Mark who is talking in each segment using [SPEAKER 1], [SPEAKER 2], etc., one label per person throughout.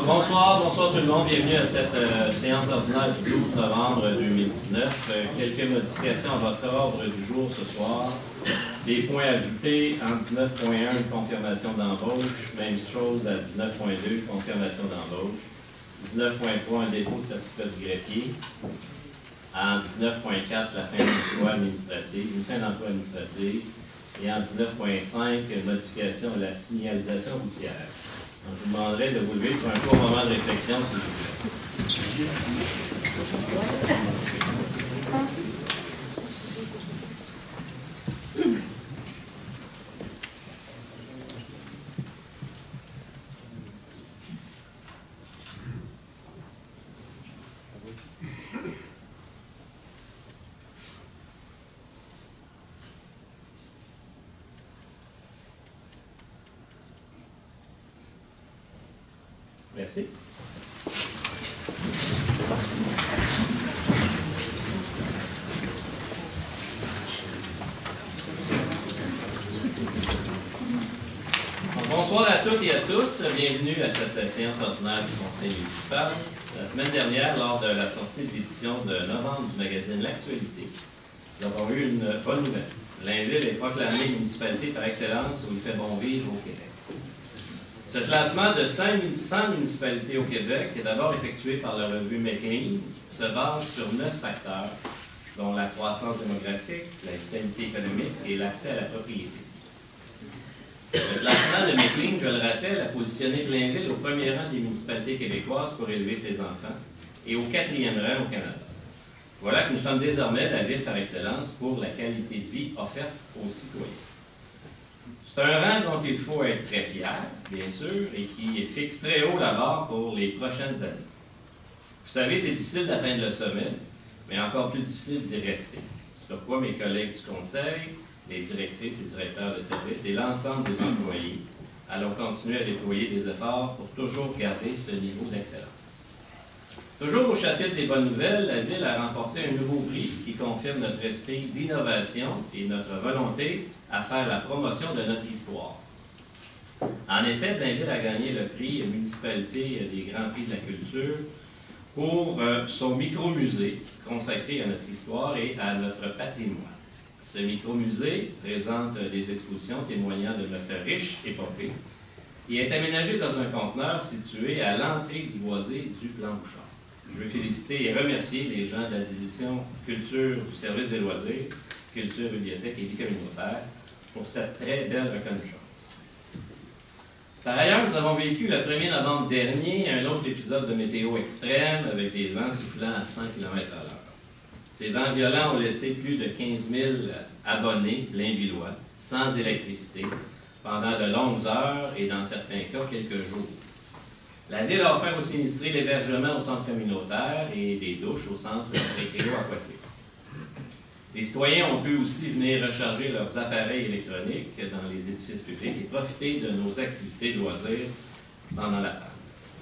[SPEAKER 1] Bonsoir tout le monde. Bienvenue à cette séance ordinaire du 12 novembre 2019. Quelques modifications à votre ordre du jour ce soir. Des points ajoutés en 19.1, une confirmation d'embauche. Même chose à 19.2, confirmation d'embauche. 19.3, un dépôt de certificat du greffier. En 19.4, la fin d'emploi administrative, une fin d'emploi administrative. Et en 19.5, modification de la signalisation routière. Donc, je vous demanderai de vous lever pour un court moment de réflexion, s'il vous plaît. Merci. Bonsoir à toutes et à tous. Bienvenue à cette séance ordinaire du Conseil municipal. La semaine dernière, lors de la sortie de l'édition de novembre du magazine L'Actualité, nous avons eu une bonne nouvelle. Blainville est proclamée municipalité par excellence où il fait bon vivre au Québec. Ce classement de 100 municipalités au Québec est d'abord effectué par la revue Maclean's, se base sur 9 facteurs, dont la croissance démographique, la vitalité économique et l'accès à la propriété. Le classement de Maclean, je le rappelle, a positionné Blainville au premier rang des municipalités québécoises pour élever ses enfants et au 4e rang au Canada. Voilà que nous sommes désormais la ville par excellence pour la qualité de vie offerte aux citoyens. C'est un rang dont il faut être très fier, bien sûr, et qui fixe très haut la barre pour les prochaines années. Vous savez, c'est difficile d'atteindre le sommet, mais encore plus difficile d'y rester. C'est pourquoi mes collègues du Conseil, les directrices et directeurs de service et l'ensemble des employés allons continuer à déployer des efforts pour toujours garder ce niveau d'excellence. Toujours au chapitre des bonnes nouvelles, la Ville a remporté un nouveau prix qui confirme notre esprit d'innovation et notre volonté à faire la promotion de notre histoire. En effet, Blainville a gagné le prix Municipalité des Grands Prix de la Culture pour son micro-musée consacré à notre histoire et à notre patrimoine. Ce micro-musée présente des expositions témoignant de notre riche épopée et est aménagé dans un conteneur situé à l'entrée du boisé du Plan Bouchard. Je veux féliciter et remercier les gens de la division culture du service des loisirs, culture, bibliothèque et vie communautaire pour cette très belle reconnaissance. Par ailleurs, nous avons vécu le 1er novembre dernier un autre épisode de météo extrême avec des vents soufflant à 100 km/h. Ces vents violents ont laissé plus de 15 000 abonnés blainvillois sans électricité pendant de longues heures et dans certains cas quelques jours. La Ville a offert aux sinistrés l'hébergement au centre communautaire et des douches au centre récréo-aquatique. Les citoyens ont pu aussi venir recharger leurs appareils électroniques dans les édifices publics et profiter de nos activités de loisirs pendant la panne.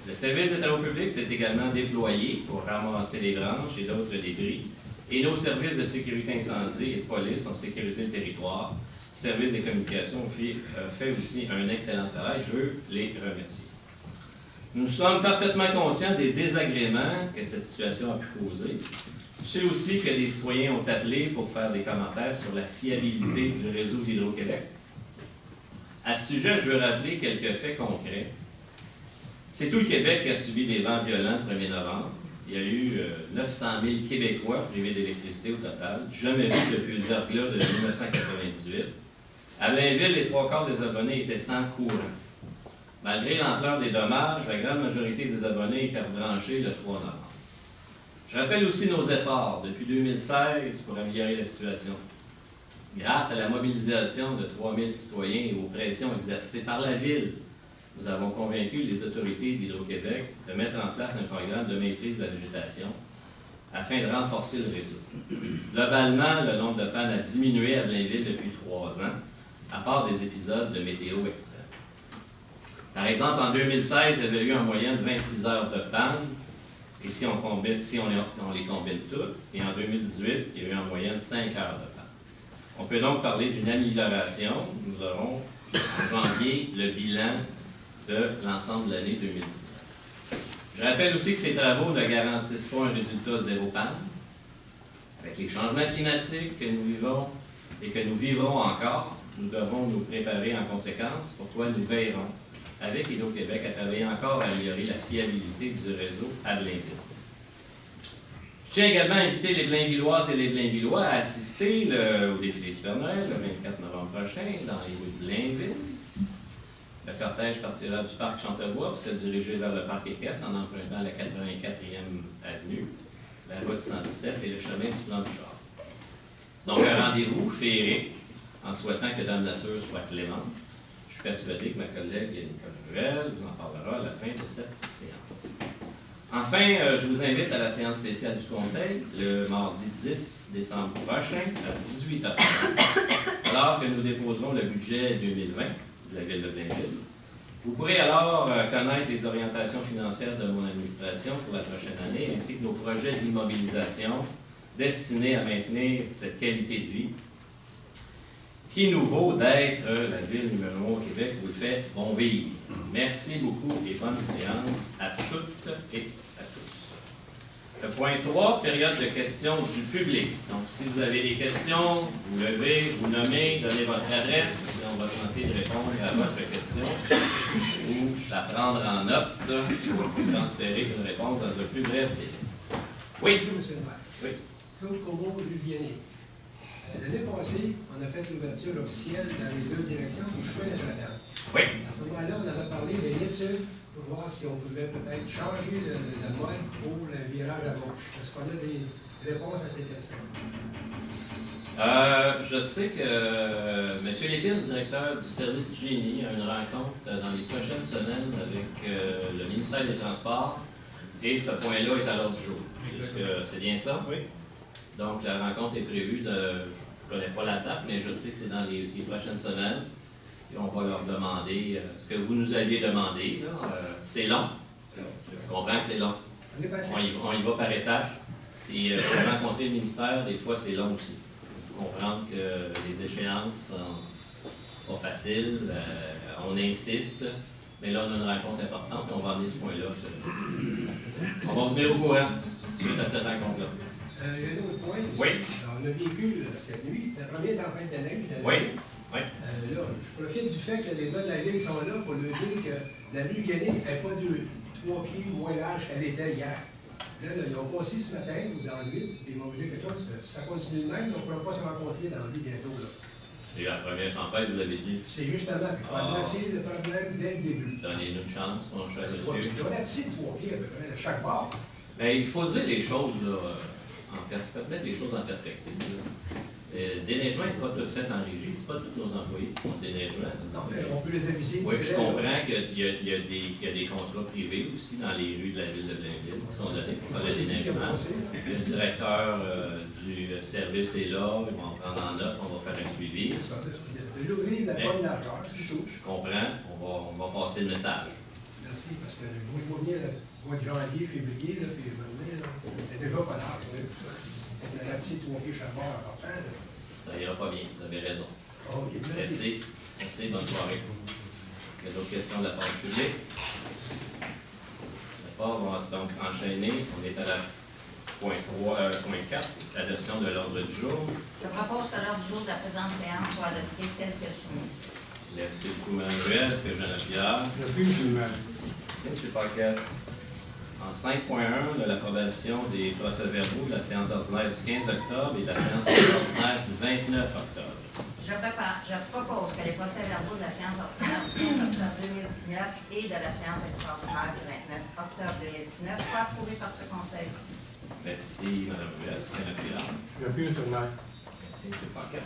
[SPEAKER 1] Le service des travaux publics s'est également déployé pour ramasser les branches et d'autres débris, et nos services de sécurité incendie et de police ont sécurisé le territoire. Le service des communications fait aussi un excellent travail. Je veux les remercier. Nous sommes parfaitement conscients des désagréments que cette situation a pu causer. Je sais aussi que les citoyens ont appelé pour faire des commentaires sur la fiabilité du réseau d'Hydro-Québec. À ce sujet, je veux rappeler quelques faits concrets. C'est tout le Québec qui a subi des vents violents le 1er novembre. Il y a eu 900 000 Québécois privés d'électricité au total, jamais vu depuis le verglas de 1998. À Blainville, les 3/4 des abonnés étaient sans courant. Malgré l'ampleur des dommages, la grande majorité des abonnés étaient rebranchés le 3 novembre. Je rappelle aussi nos efforts depuis 2016 pour améliorer la situation. Grâce à la mobilisation de 3 000 citoyens et aux pressions exercées par la Ville, nous avons convaincu les autorités d'Hydro-Québec de mettre en place un programme de maîtrise de la végétation afin de renforcer le réseau. Globalement, le nombre de pannes a diminué à Blainville depuis 3 ans, à part des épisodes de météo extrême. Par exemple, en 2016, il y avait eu en moyenne 26 heures de panne, et si on les combine toutes, et en 2018, il y a eu en moyenne 5 heures de panne. On peut donc parler d'une amélioration. Nous aurons en janvier le bilan de l'ensemble de l'année 2019. Je rappelle aussi que ces travaux ne garantissent pas un résultat zéro panne. Avec les changements climatiques que nous vivons et que nous vivrons encore, nous devons nous préparer en conséquence, pourquoi nous veillerons, avec Hydro-Québec, à travailler encore à améliorer la fiabilité du réseau à Blainville. Je tiens également à inviter les Blainvilloises et les Blainvillois à assister au défilé du Père Noël le 24 novembre prochain dans les rues de Blainville. Le cortège partira du parc Chantevoix pour se diriger vers le parc équestre en empruntant la 84e avenue, la route 117 et le chemin du Plan du Char. Donc un rendez-vous féerique en souhaitant que Dame Nature soit clémente. Je suis persuadé que ma collègue Nicole Ruel vous en parlera à la fin de cette séance. Enfin, je vous invite à la séance spéciale du Conseil le mardi 10 décembre prochain à 18h, alors que nous déposerons le budget 2020 de la Ville de Blainville. Vous pourrez alors connaître les orientations financières de mon administration pour la prochaine année, ainsi que nos projets d'immobilisation destinés à maintenir cette qualité de vie qui nous vaut d'être la ville numéro 1 au Québec où il fait bon vivre. Merci beaucoup et bonne séance à toutes et à tous. Le point 3, période de questions du public. Donc, si vous avez des questions, vous levez, vous nommez, donnez votre adresse et on va tenter de répondre à votre question ou la prendre en note pour vous transférer une réponse dans un plus bref délai. Oui.
[SPEAKER 2] Bonjour, monsieur le maire.
[SPEAKER 1] Oui.
[SPEAKER 2] Claude Corbeau, Luvianet. L'année passée, on a fait l'ouverture officielle dans les deux directions du chemin Notre-Dame.
[SPEAKER 1] Oui.
[SPEAKER 2] À ce moment-là, on avait parlé des l'étude pour voir si on pouvait peut-être changer le mode pour le virage à gauche. Est-ce qu'on a des réponses à ces questions?
[SPEAKER 1] Je sais que M. Lépine, directeur du service du génie, a une rencontre dans les prochaines semaines avec le ministère des Transports et ce point-là est à l'ordre du jour. C'est bien ça? Oui. Donc, la rencontre est prévue je ne connais pas la date, mais je sais que c'est dans les prochaines semaines. Et on va leur demander ce que vous nous aviez demandé. C'est long. Je comprends que c'est long. On y va par étapes. Et pour rencontrer le ministère, des fois, c'est long aussi. Il faut comprendre que les échéances sont pas faciles. On insiste. Mais là, on a une rencontre importante. On va amener ce point-là. On va venir au courant suite à cette rencontre-là.
[SPEAKER 2] Il y a un autre point aussi.
[SPEAKER 1] Oui.
[SPEAKER 2] On a vécu cette nuit, la première tempête de neige.
[SPEAKER 1] Oui. Oui.
[SPEAKER 2] Là, je profite du fait que les gars de la ville sont là pour leur dire que la rue Vianney n'est pas 3 pieds moins large qu'elle était hier. Là, ils ont passé ce matin ou dans la nuit, et ils m'ont dit que toi, ça continue de même, on ne pourra pas se rencontrer dans la rue bientôt.
[SPEAKER 1] C'est la première tempête, vous l'avez dit.
[SPEAKER 2] C'est justement, il faut adresser le problème dès le début.
[SPEAKER 1] Donnez-nous une chance, mon cher monsieur.
[SPEAKER 2] Il y a petit 3 pieds à peu près de chaque bord.
[SPEAKER 1] Mais il faut dire les choses, là, mettre les choses en perspective. Le déneigement n'est pas tout fait en régie, ce n'est pas tous nos employés qui font le déneigement.
[SPEAKER 2] Non, mais on peut les aviser.
[SPEAKER 1] Oui, je comprends qu'il y a des contrats privés aussi dans les rues de la ville de Blainville qui sont donnés pour faire le déneigement. Le directeur du service est là, ils vont en prendre en note, on va faire un suivi.
[SPEAKER 2] De l'ouvrir la bonne largeur, c'est tout.
[SPEAKER 1] Je comprends, on va passer le message.
[SPEAKER 2] Merci, parce que je vois venir le mois de janvier, février, là, puis maintenant, c'est déjà pas large. La petite 3 pieds chaque bord important.
[SPEAKER 1] Ça ira pas bien, vous avez raison.
[SPEAKER 2] OK,
[SPEAKER 1] merci. Merci, bonne soirée. Il y a d'autres questions de la part du public? D'accord, on va donc enchaîner. On est à la point 4, l'adoption de l'ordre du jour.
[SPEAKER 3] Je propose que l'ordre du jour de la présente séance soit adopté tel que soumis.
[SPEAKER 1] Merci beaucoup, Mme Ruel. Est-ce que j'en ai Pierre?
[SPEAKER 4] Merci, M. le maire.
[SPEAKER 1] Merci, M. Paquet. En 5.1 de l'approbation des procès-verbaux de la séance ordinaire du 15 octobre et de la séance ordinaire du 29 octobre.
[SPEAKER 3] Je propose que les procès-verbaux de la séance ordinaire du 15 octobre 2019 et de la séance extraordinaire du 29 octobre 2019 soient approuvés par ce Conseil.
[SPEAKER 1] Merci, Mme Ruel. Est-ce qu'il y en a Pierre?
[SPEAKER 4] Merci, M. le maire.
[SPEAKER 1] Merci, M. Paquet.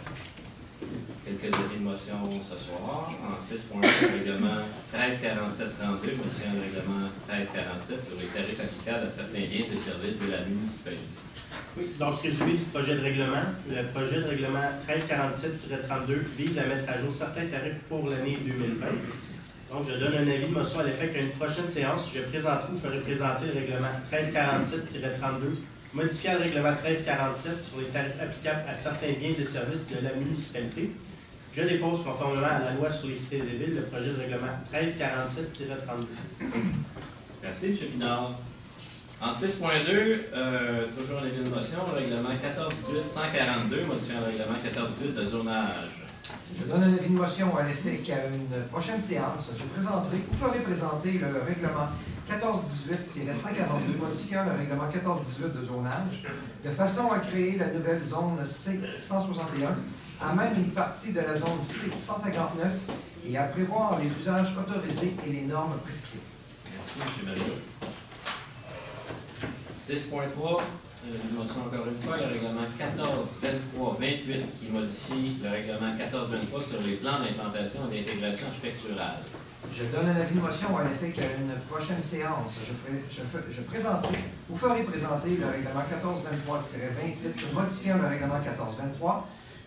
[SPEAKER 1] Quelques avis de motion ce soir. En 6.1, règlement 1347-32, motion de règlement 1347 sur les tarifs applicables à certains biens et services de la municipalité.
[SPEAKER 5] Oui, donc résumé du projet de règlement. Le projet de règlement 1347-32 vise à mettre à jour certains tarifs pour l'année 2020. Donc, je donne un avis de motion à l'effet qu'à une prochaine séance, je présenterai ou ferai présenter le règlement 1347-32 modifiant le règlement 1347 sur les tarifs applicables à certains biens et services de la municipalité. Je dépose conformément à la loi sur les cités et villes le projet de règlement 1347-32.
[SPEAKER 1] Merci, M. Pinard. En 6.2, toujours en avis de motion, règlement 14-18-142, modifiant le règlement 14-18 de zonage.
[SPEAKER 4] Je donne un avis de motion à l'effet qu'à une prochaine séance, je présenterai ou ferai présenter le règlement 14-18-142, modifiant le règlement 14-18 de zonage, de façon à créer la nouvelle zone C-161, à même une partie de la zone C-159 et à prévoir les usages autorisés et les normes prescrites.
[SPEAKER 1] Merci, M. Mario. 6.3, une motion encore une fois, le règlement 14-23-28 qui modifie le règlement 14-23 sur les plans d'implantation et d'intégration architecturale.
[SPEAKER 4] Je donne un avis de motion à l'effet qu'à une prochaine séance, je présenterai ou ferai présenter le règlement 14-23-28, modifiant le règlement 14-23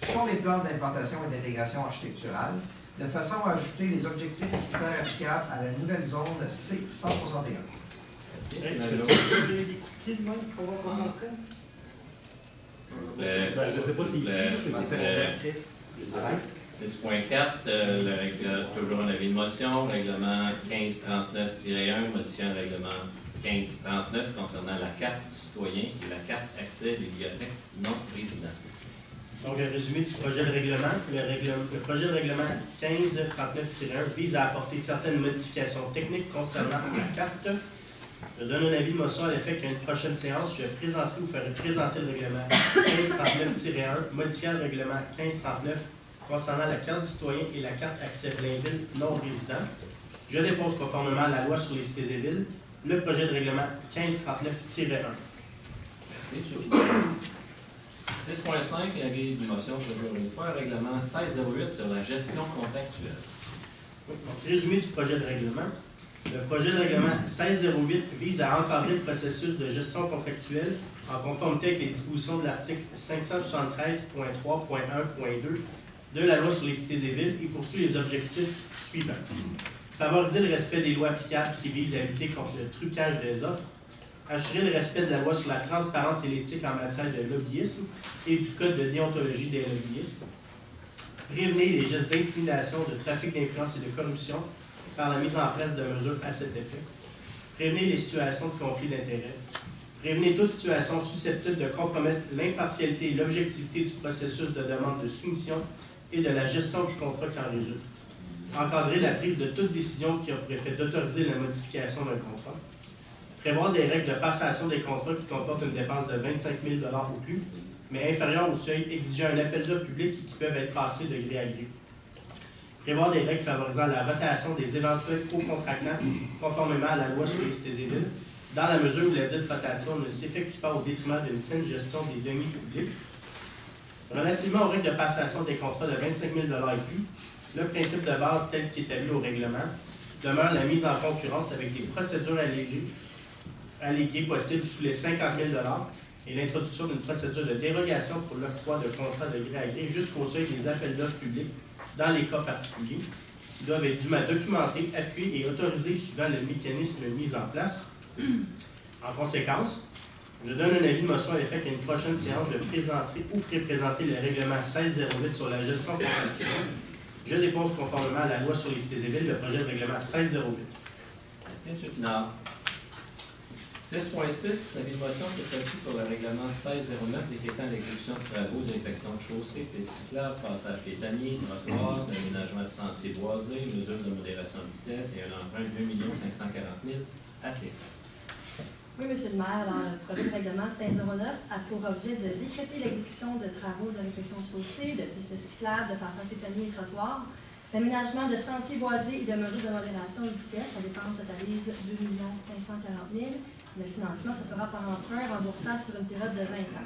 [SPEAKER 4] sur les plans d'implantation et d'intégration architecturale, de façon à ajouter les objectifs et critères applicables à la nouvelle zone C-161.
[SPEAKER 1] Merci.
[SPEAKER 6] Je ne sais pas si c'est
[SPEAKER 1] 6.4, toujours un avis de motion, règlement 1539-1, modifiant le règlement 1539 concernant la carte du citoyen et la carte accès bibliothèque non résident.
[SPEAKER 5] Donc, un résumé du projet de règlement. Le projet de règlement 1539-1 vise à apporter certaines modifications techniques concernant la carte. Je donne un avis de motion à l'effet qu'à une prochaine séance, je présenterai ou ferai présenter le règlement 1539-1, modifiant le règlement 1539 concernant la carte du citoyen et la carte accès Blainville non résident. Je dépose conformément à la loi sur les cités et villes le projet de règlement 1539-1.
[SPEAKER 1] Merci, M. 6.5, avis de motion, toujours une fois, règlement 1608 sur la gestion contractuelle.
[SPEAKER 5] Donc, résumé du projet de règlement. Le projet de règlement 1608 vise à encadrer le processus de gestion contractuelle en conformité avec les dispositions de l'article 573.3.1.2 de la loi sur les cités et villes et poursuit les objectifs suivants. Favoriser le respect des lois applicables qui visent à lutter contre le trucage des offres, assurer le respect de la loi sur la transparence et l'éthique en matière de lobbyisme et du code de déontologie des lobbyistes, prévenir les gestes d'intimidation, de trafic d'influence et de corruption par la mise en place de mesures à cet effet, prévenir les situations de conflit d'intérêts, prévenir toute situation susceptible de compromettre l'impartialité et l'objectivité du processus de demande de soumission et de la gestion du contrat qui en résulte, encadrer la prise de toute décision qui a pour effet d'autoriser la modification d'un contrat, prévoir des règles de passation des contrats qui comportent une dépense de 25 000 ou plus, mais inférieure au seuil exigeant un appel d'offres public et qui peuvent être passés de gré à gré. Prévoir des règles favorisant la rotation des éventuels co-contractants conformément à la loi sur les cités et villes, dans la mesure où la dite rotation ne s'effectue pas au détriment d'une saine gestion des deniers publics. Relativement aux règles de passation des contrats de 25 000 et plus, le principe de base tel qu'établi au règlement demeure la mise en concurrence avec des procédures alléguées possibles sous les 50 000 et l'introduction d'une procédure de dérogation pour l'octroi de contrats de gré à gré jusqu'au seuil des appels d'offres publics dans les cas particuliers, qui doivent être dûment documentés, appuyés et autorisés suivant le mécanisme mis en place. En conséquence, je donne un avis de motion à l'effet qu'à une prochaine séance, je présenterai ou ferai présenter le règlement 1608 sur la gestion contractuelle. Je dépose conformément à la loi sur les cités et villes le projet de règlement 1608.
[SPEAKER 1] Merci, M. Pinard. 6.6, avis de motion qui est reçu pour le règlement 1609 décrétant l'exécution de travaux d'infection de chaussées, pistes cyclables, passage piétonnier, trottoirs, d'aménagement de sentiers boisés, mesures de modération de vitesse et un emprunt de 2 540 000 à CFA.
[SPEAKER 7] Oui, M. le maire, alors, le projet de règlement 1609 a pour objet de décréter l'exécution de travaux de réfection de chaussée, de pistes cyclables, de passage piétonnier et trottoirs, d'aménagement de sentiers boisés et de mesures de modération de vitesse. La dépense totalise 2 540 000. Le financement se fera par emprunt remboursable sur une période de 20 ans.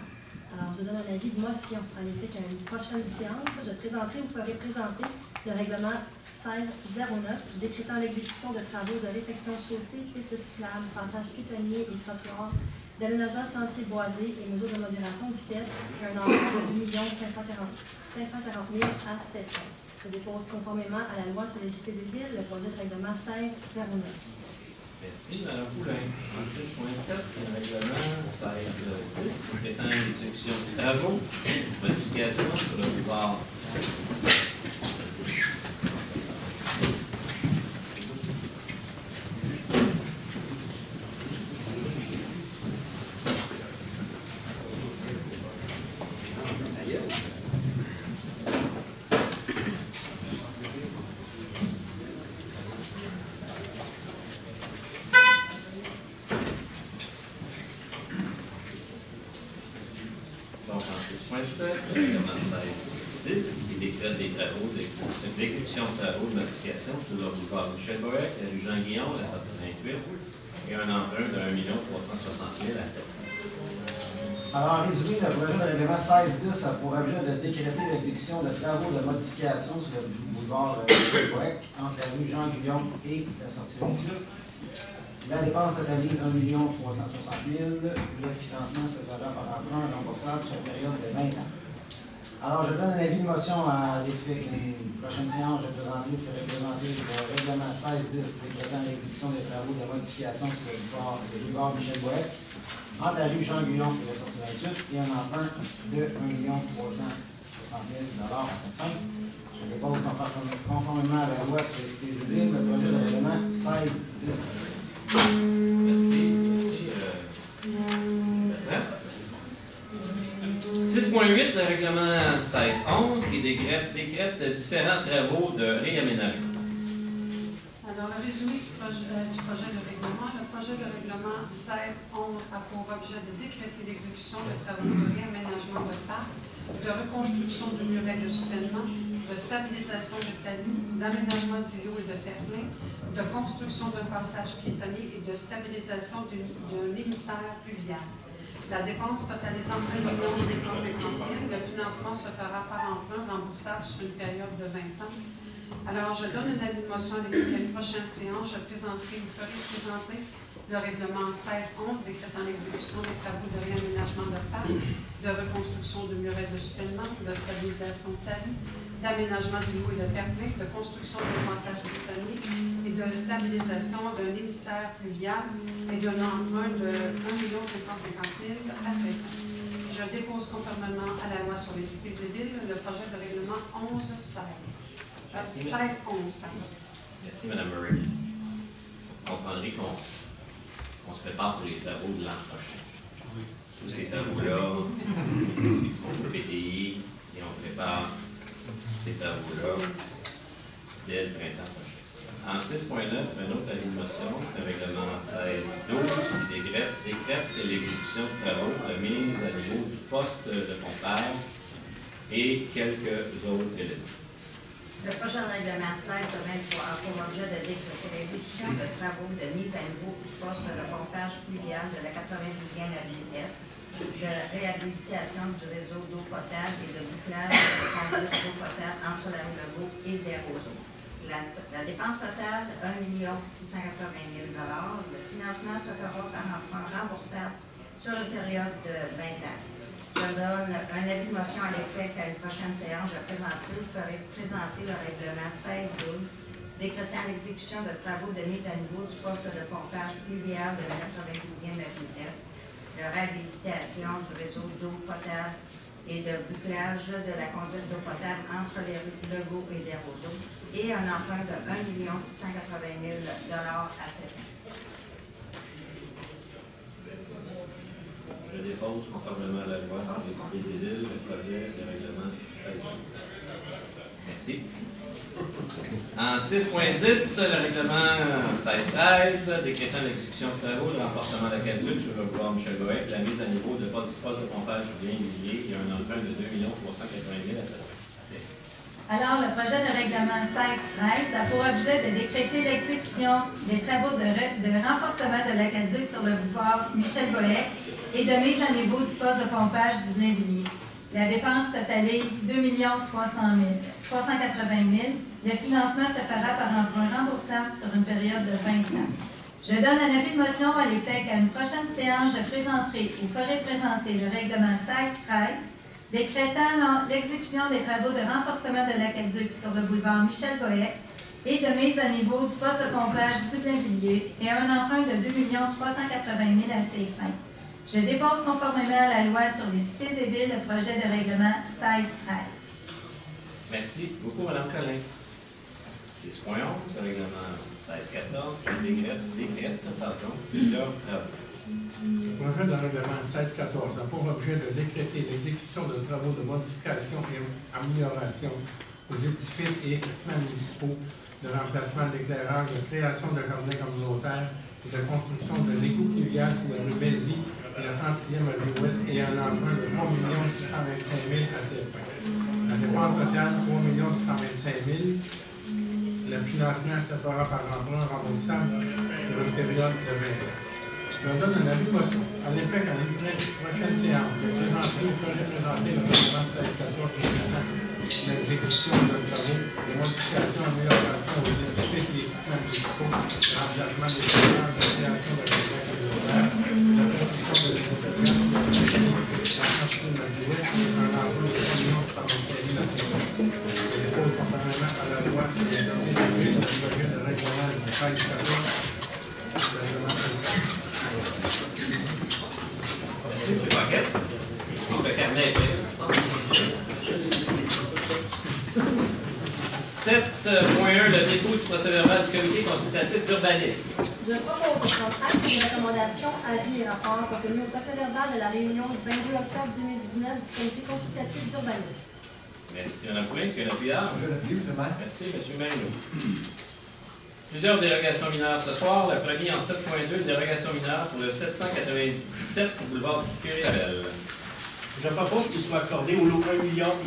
[SPEAKER 7] Alors, je donne un avis de motion. En effet, qu'à une prochaine séance, je présenterai ou ferai présenter le règlement 1609 décrétant l'exécution de travaux de réfection chaussée, pistes cyclables, passage piétonnier et trottoirs, d'aménagement de sentiers boisés et mesures de modération de vitesse et un emprunt de 2 540 000 à 7 ans. Je dépose conformément à la loi sur les cités et villes le projet de règlement 1609.
[SPEAKER 1] Merci, Mme Poulain. En 6.7, le règlement 1610 décrétant l'exécution de travaux, modification sur le boulevard. le règlement 1610, qui décrète des travaux, l'exécution de travaux de modification sur le boulevard Michel Bourret, la rue Jean-Guillon, la sortie 28, et un emprunt de 1 360 000 à 700.
[SPEAKER 6] Alors, en résumé, le projet de règlement 1610 a pour objet de décréter l'exécution de travaux de modification sur le boulevard Michel Bourret, entre la rue Jean-Guillon et la sortie 28. La dépense totalise 1 360 000. Le financement se fera par emprunt remboursable sur une période de 20 ans. Alors, je donne un avis de motion à l'effet qu'une prochaine séance, je ferai présenter le règlement 1610 décrétant l'exécution des travaux de modification sur le boulevard Michel Bourret, entre la rue Jean-Guillon et la sortie 28, et un emprunt de 1 360 000 à cette fin. Je dépose conformément à la loi sur les cités civiles le projet de règlement 1610.
[SPEAKER 1] Merci. 6.8, le règlement 1611, qui décrète différents travaux de réaménagement.
[SPEAKER 8] Alors, le résumé du projet de règlement. Le projet de règlement 1611 a pour objet de décréter l'exécution de travaux de réaménagement de parc, de reconstruction de murets de soutènement, de stabilisation de talus, d'aménagement d'îlots et de terre-plein, de construction d'un passage piétonnier et de stabilisation d'un émissaire pluvial. La dépense totalisant 1 750 000, le financement se fera par emprunt remboursable sur une période de 20 ans. Alors, je donne un avis de motion à la prochaine séance. Je vous ferai présenter le règlement 1611 décrétant l'exécution des travaux de réaménagement de parc, de reconstruction de murets de soutènement, de stabilisation de talus, d'aménagement d'îlots et de terre-plein, de construction d'un passage piétonnier et de stabilisation d'un émissaire pluvial et d'un emprunt de 1 550 000 à 7 ans. Je dépose conformément à la loi sur les cités et villes le projet de règlement 1611, pardon.
[SPEAKER 1] Merci, Mme Murray. Vous comprendrez qu'on se prépare pour les travaux de l'an prochain. Tous ces travaux-là, ils sont au PTI et on prépare ces travaux-là dès le printemps prochain. En 6.9, un autre avis de motion, c'est le règlement 1612 qui décrète l'exécution de travaux de mise à niveau du poste de pompage et quelques autres éléments.
[SPEAKER 3] Le projet de règlement 1623 a pour objet de décréter l'exécution de travaux de mise à niveau du poste de pompage pluvial de la 92e avenue Est, de réhabilitation du réseau d'eau potable et de bouclage de conduite d'eau potable entre la rue Legault et des Roseaux. La dépense totale, 1 680 000 $. Le financement se fera par emprunt remboursable sur une période de 20 ans. Je donne un avis de motion à l'effet qu'à une prochaine séance, je ferai présenter le règlement 1612 décrétant l'exécution de travaux de mise à niveau du poste de pompage pluvial de la 92e avenue Est, de réhabilitation du réseau d'eau potable et de bouclage de la conduite d'eau potable entre les rues Legault et des Roseaux, et un emprunt de 1 680 000 $ à 7 ans.
[SPEAKER 1] Je dépose conformément à la loi sur les cités et villes le projet de règlement 16. Merci. En 6.10, le règlement 1613 décrétant l'exécution de travaux de renforcement de la casulle sur le boulevard Michel Bourret, la mise à niveau de poste de pompage bien lié et un emprunt de 2 380 000 à 7.
[SPEAKER 9] Alors, le projet de règlement 1613 a pour objet de décréter l'exécution des travaux de renforcement de l'aqueduc sur le boulevard Michel Bourret et de mise à niveau du poste de pompage du Blainvilliers. La dépense totalise 2 380 000. Le financement se fera par emprunt remboursable sur une période de 20 ans. Je donne un avis de motion à l'effet qu'à une prochaine séance, je présenterai ou ferai présenter le règlement 1613 décrétant l'exécution des travaux de renforcement de l'aqueduc sur le boulevard Michel Bourret et de mise à niveau du poste de pompage du Blainvilliers et un emprunt de 2 380 000 à ses fins. Je dépose conformément à la loi sur les cités et villes le projet de règlement 1613.
[SPEAKER 1] Merci beaucoup, Mme Collin. 6.11, le règlement 1614 qui décrète plusieurs travaux.
[SPEAKER 10] Le projet de règlement 1614 a pour objet de décréter l'exécution de travaux de modification et amélioration aux édifices et équipements municipaux, de remplacement d'éclairage, de création de jardins communautaires et de construction de l'égout pluvial sur la rue Bézi la 30e rue Ouest et un emprunt de 3 625 000 à cette fin. La dépense totale, 3 625 000. Le financement se fera par emprunt remboursable sur une période de 20 ans. Je leur donne un avis motion. En effet, dans une prochaine séance, je ferai présenter le règlement 16-14 précisant l'exécution de travaux, de modification, amélioration aux édifices et équipements municipaux, le remplacement des serveurs, la création de réserves alimentaires, la construction de l'hypothèque, la construction de la Ouest et un emploi de 3 625 000 à je dépose conformément à la loi sur les données de ville, le projet de règlement du 13-14, le règlement 16-14.
[SPEAKER 1] Merci, M. Paquette. Donc, le carnet est prêt. 7.1, le dépôt du procès-verbal du comité consultatif d'urbanisme.
[SPEAKER 7] Je propose de prendre acte des recommandations, avis et rapports contenus au procès-verbal de la réunion du 22 octobre 2019 du comité consultatif d'urbanisme.
[SPEAKER 1] Merci, Mme Poulin. Est-ce qu'il y a un appuyard?
[SPEAKER 4] Je l'appuie, M. le maire.
[SPEAKER 1] Merci, M. Maillot. Plusieurs dérogations mineures ce soir. Le premier en 7.2, dérogation mineure pour le 797 boulevard du Curé-Labelle.
[SPEAKER 5] Je propose qu'il soit accordé au lot 1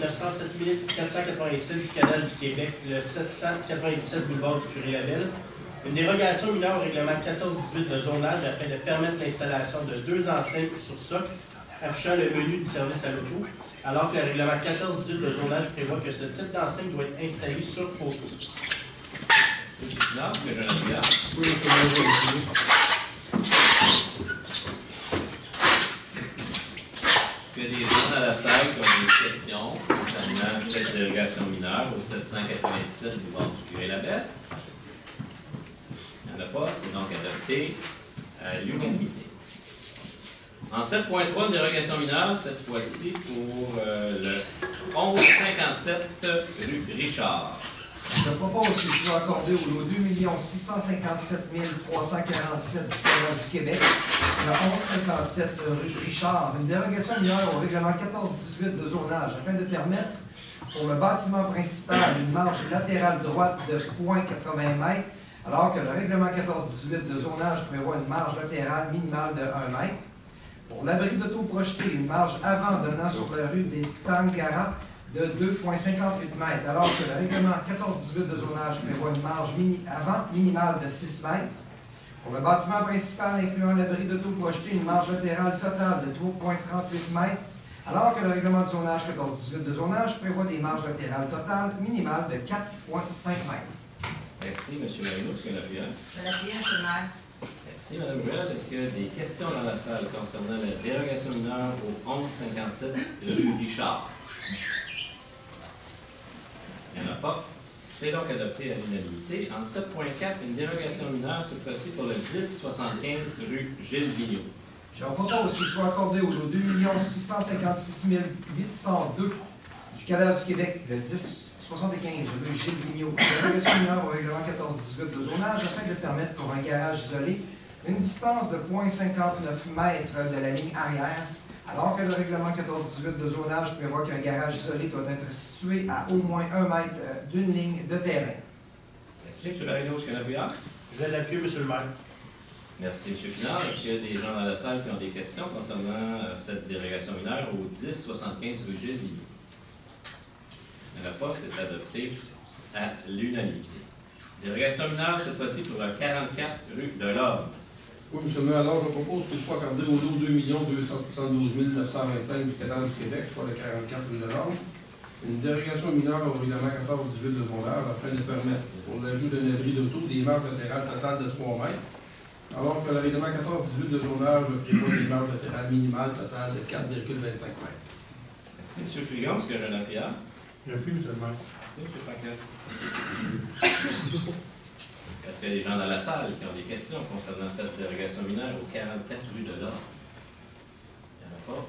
[SPEAKER 5] 907 487 du Canal du Québec, le 797 boulevard du Curé-Labelle, une dérogation mineure au règlement 14-18 de zonage afin de permettre l'installation de 2 enseignes sur socle affichant le menu du service à l'auto, alors que le règlement 14-18 de zonage prévoit que ce type d'enseigne doit être installé sur photo.
[SPEAKER 1] C'est une offre que je regarde. Il y a des gens à la salle qui ont des questions concernant cette dérogation mineure au 797 boulevard du Curé-Labelle. Il n'y en a pas, c'est donc adopté à l'unanimité. En 7.3, une dérogation mineure, cette fois-ci pour le 1157 rue Richard.
[SPEAKER 4] Je propose qu'il soit accordé au lot 2 657 347 du Canal du Québec, le 1157 rue Richard, une dérogation mineure au règlement 14-18 de zonage afin de permettre pour le bâtiment principal une marge latérale droite de 0,80 m, alors que le règlement 14-18 de zonage prévoit une marge latérale minimale de 1 m. Pour l'abri d'auto projeté, une marge avant donnant sur la rue des Tangara de 2,58 m, alors que le règlement 14-18 de zonage prévoit une marge avant minimale de 6 m. Pour le bâtiment principal incluant l'abri d'auto projeté, une marge latérale totale de 3,38 m, alors que le règlement de zonage 14-18 de zonage prévoit des marges latérales totales minimales de 4,5 m.
[SPEAKER 1] Merci, M. Marino. Est-ce qu'il y a un appuyant?
[SPEAKER 3] Je l'appuie, M. le maire.
[SPEAKER 1] Merci, Mme Bruel. Est-ce qu'il y a des questions dans la salle concernant la dérogation mineure au 1157 rue Richard? Il n'y en a pas. C'est donc adopté à l'unanimité. En 7.4, une dérogation mineure, cette fois-ci pour le 1075 rue Gilles Vigneault.
[SPEAKER 4] Je propose qu'il soit accordé au lot 2 656 802 du Canal du Québec, le 1075 rue Gilles Vigneault, dérogation mineure au règlement 14-18 de zonage afin de permettre pour un garage isolé une distance de 0,59 m de la ligne arrière, alors que le règlement 14-18 de zonage prévoit qu'un garage isolé doit être situé à au moins 1 mètre d'une ligne de terrain.
[SPEAKER 1] Merci, M. Marino. Est-ce qu'il y a un appuyant?
[SPEAKER 5] Je vais l'appuyer, M. le maire.
[SPEAKER 1] Merci, M. Pinard. Est-ce qu'il y a des gens dans la salle qui ont des questions concernant cette dérogation mineure au 1075 rue Gilles Vigneault? Il n'y en a pas, c'est adopté à l'unanimité. Dérogation mineure, cette fois-ci pour le 44 rue de l'Orme.
[SPEAKER 11] Oui, M. le maire, alors je propose qu'il soit accordé au lot 2 272 925 du Canal du Québec, soit le 44 rue de l'Orme, une dérogation mineure au règlement 14-18 de zonage afin de permettre, pour l'ajout d'un abri d'auto, des marges latérales totales de 3 m, alors que le règlement 14-18 de zonage prévoit des marges latérales minimales totales de 4,25 m.
[SPEAKER 1] Merci, M. Frigon. Est-ce que j'ai un appuyant?
[SPEAKER 10] J'appuie, M. le maire.
[SPEAKER 1] Merci, M. Paquette. Est-ce qu'il y a des gens dans la salle qui ont des questions concernant cette dérogation mineure au 44 rue de l'Orme? Il n'y en a pas.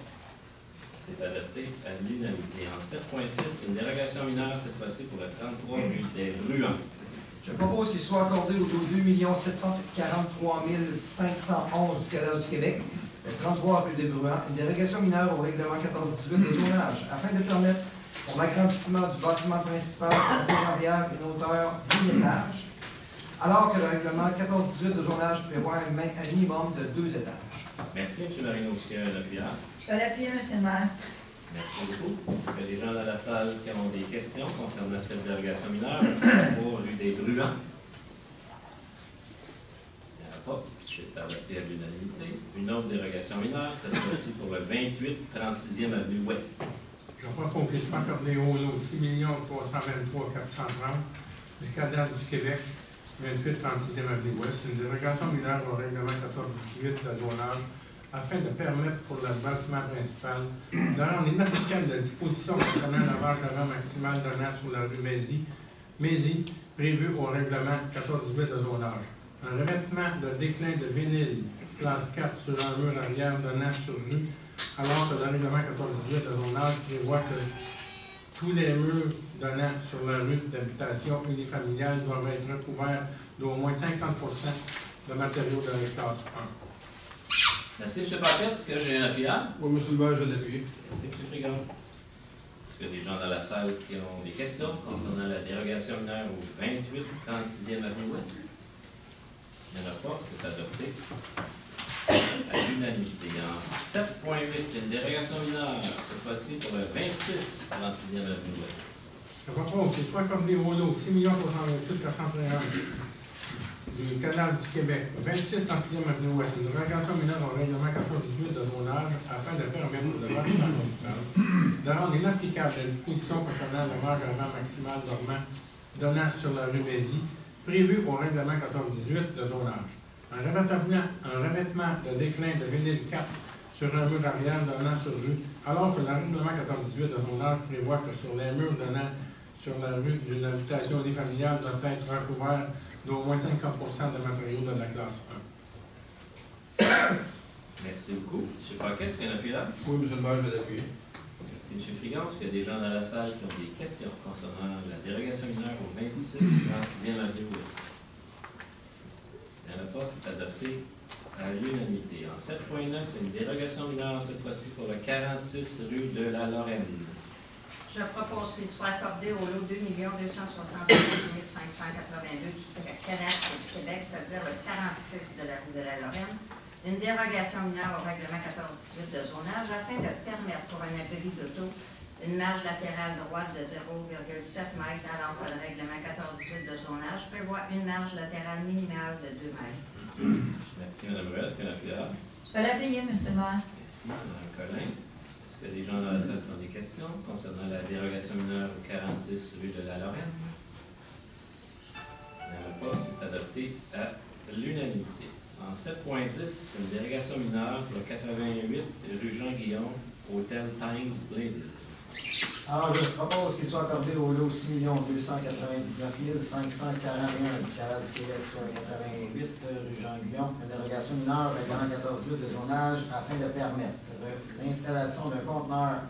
[SPEAKER 1] C'est adopté à l'unanimité. En 7.6, une dérogation mineure, cette fois-ci pour le 33 rue des Bruants.
[SPEAKER 4] Je propose qu'il soit accordé au lot 2 743 511 du Canal du Québec, le 33 rue des Bruants, une dérogation mineure au règlement 14-18 de zonage, afin de permettre pour l'agrandissement du bâtiment principal en cour arrière une hauteur d'un étage, alors que le règlement 14-18 de zonage prévoit un minimum de 2 étages.
[SPEAKER 1] Merci, M. Marino. Est-ce qu'il y a un appuyant?
[SPEAKER 9] Je vais l'appuyer, M. le maire.
[SPEAKER 1] Merci beaucoup. Est-ce qu'il y a des gens dans la salle qui ont des questions concernant cette dérogation mineure pour rue des Brûlants? Il n'y en a pas. C'est adopté à l'unanimité. Une autre dérogation mineure, cette fois-ci pour le 28 36e Avenue Ouest.
[SPEAKER 10] Je propose qu'il soit accordé au lot 6 323 430 du cadastre du Québec, 28 36e Avenue Ouest, une dérogation mineure au règlement 14-18 de la zonage afin de permettre pour le bâtiment principal de rendre inapplicable la disposition concernant la marge de rang maximale donnant sur la rue Mézy, prévue au règlement 14-18 de zonage. Un revêtement de déclin de vinyle, classe 4 sur un mur arrière donnant sur rue, alors que le règlement 14-18 de zonage prévoit que tous les murs donnant sur la rue d'habitation unifamiliale doivent être recouverts d'au moins 50% de matériaux de la classe 1.
[SPEAKER 1] Merci, M. Paquette. Est-ce que j'ai un appuyant?
[SPEAKER 11] Oui, M. le maire, je vais l'appuyer.
[SPEAKER 1] Merci, M. Frigon. Est-ce qu'il y a des gens dans la salle qui ont des questions concernant la dérogation mineure au 28 36e Avenue Ouest? Il n'y en a pas, c'est adopté à l'unanimité. En 7.8, une dérogation mineure, cette fois-ci pour le 26 36e Avenue Ouest.
[SPEAKER 10] Je propose qu'il soit accordé au lot 6 328 431 du canal du Québec, 26 36e Avenue Ouest, une dérogation mineure au règlement 14-18 de zonage afin de permettre au bâtiment municipal de rendre inapplicable la disposition concernant la marge de rang maximale donnant sur la rue Mézy, prévue au règlement 14-18 de zonage. Un revêtement de déclin de vinyle 4 sur un mur arrière donnant sur rue, alors que le règlement 14-18 de zonage prévoit que sur les murs donnant sur la rue d'une habitation unifamiliale doit être recouvert d'au moins 50% de matériaux de la classe
[SPEAKER 1] 1. Merci beaucoup. M. Paquet, est-ce qu'il y a un appuyant?
[SPEAKER 11] Oui, M. le maire, je vais l'appuyer.
[SPEAKER 1] Merci, M. Frigon. Est-ce qu'il y a des gens dans la salle qui ont des questions concernant la dérogation mineure au 26 36e Avenue Ouest? Il n'y en a pas, c'est adopté à l'unanimité. En 7.9, une dérogation mineure, cette fois-ci pour le 46 rue de la Lorraine.
[SPEAKER 3] Je propose qu'il soit accordé au lot 2 272 582 du cadastre du Québec, c'est-à-dire le 46 de la rue de la Lorraine, une dérogation mineure au règlement 14-18 de zonage afin de permettre pour un abri d'auto une marge latérale droite de 0,7 m alors que le règlement 14-18 de zonage prévoit une marge latérale minimale de 2 m.
[SPEAKER 1] Merci, Mme Ruel. Est-ce qu'il y a un appuyant?
[SPEAKER 9] Je vais l'appuyer, M. le maire.
[SPEAKER 1] Merci, Mme Collin. Est-ce qu'il y a des gens dans la salle qui ont des questions concernant la dérogation mineure au 46 rue de la Lorraine? Il n'y en a pas, c'est adopté à l'unanimité. En 7.10, une dérogation mineure pour le 88 rue Jean-Guillaume, Hôtel Times Lady.
[SPEAKER 6] Alors, je propose qu'il soit accordé au lot 6 299 541 du canal du Québec, soit 88 rue Jean-Guillaume, une dérogation mineure règlement 14-18 de zonage afin de permettre l'installation d'un conteneur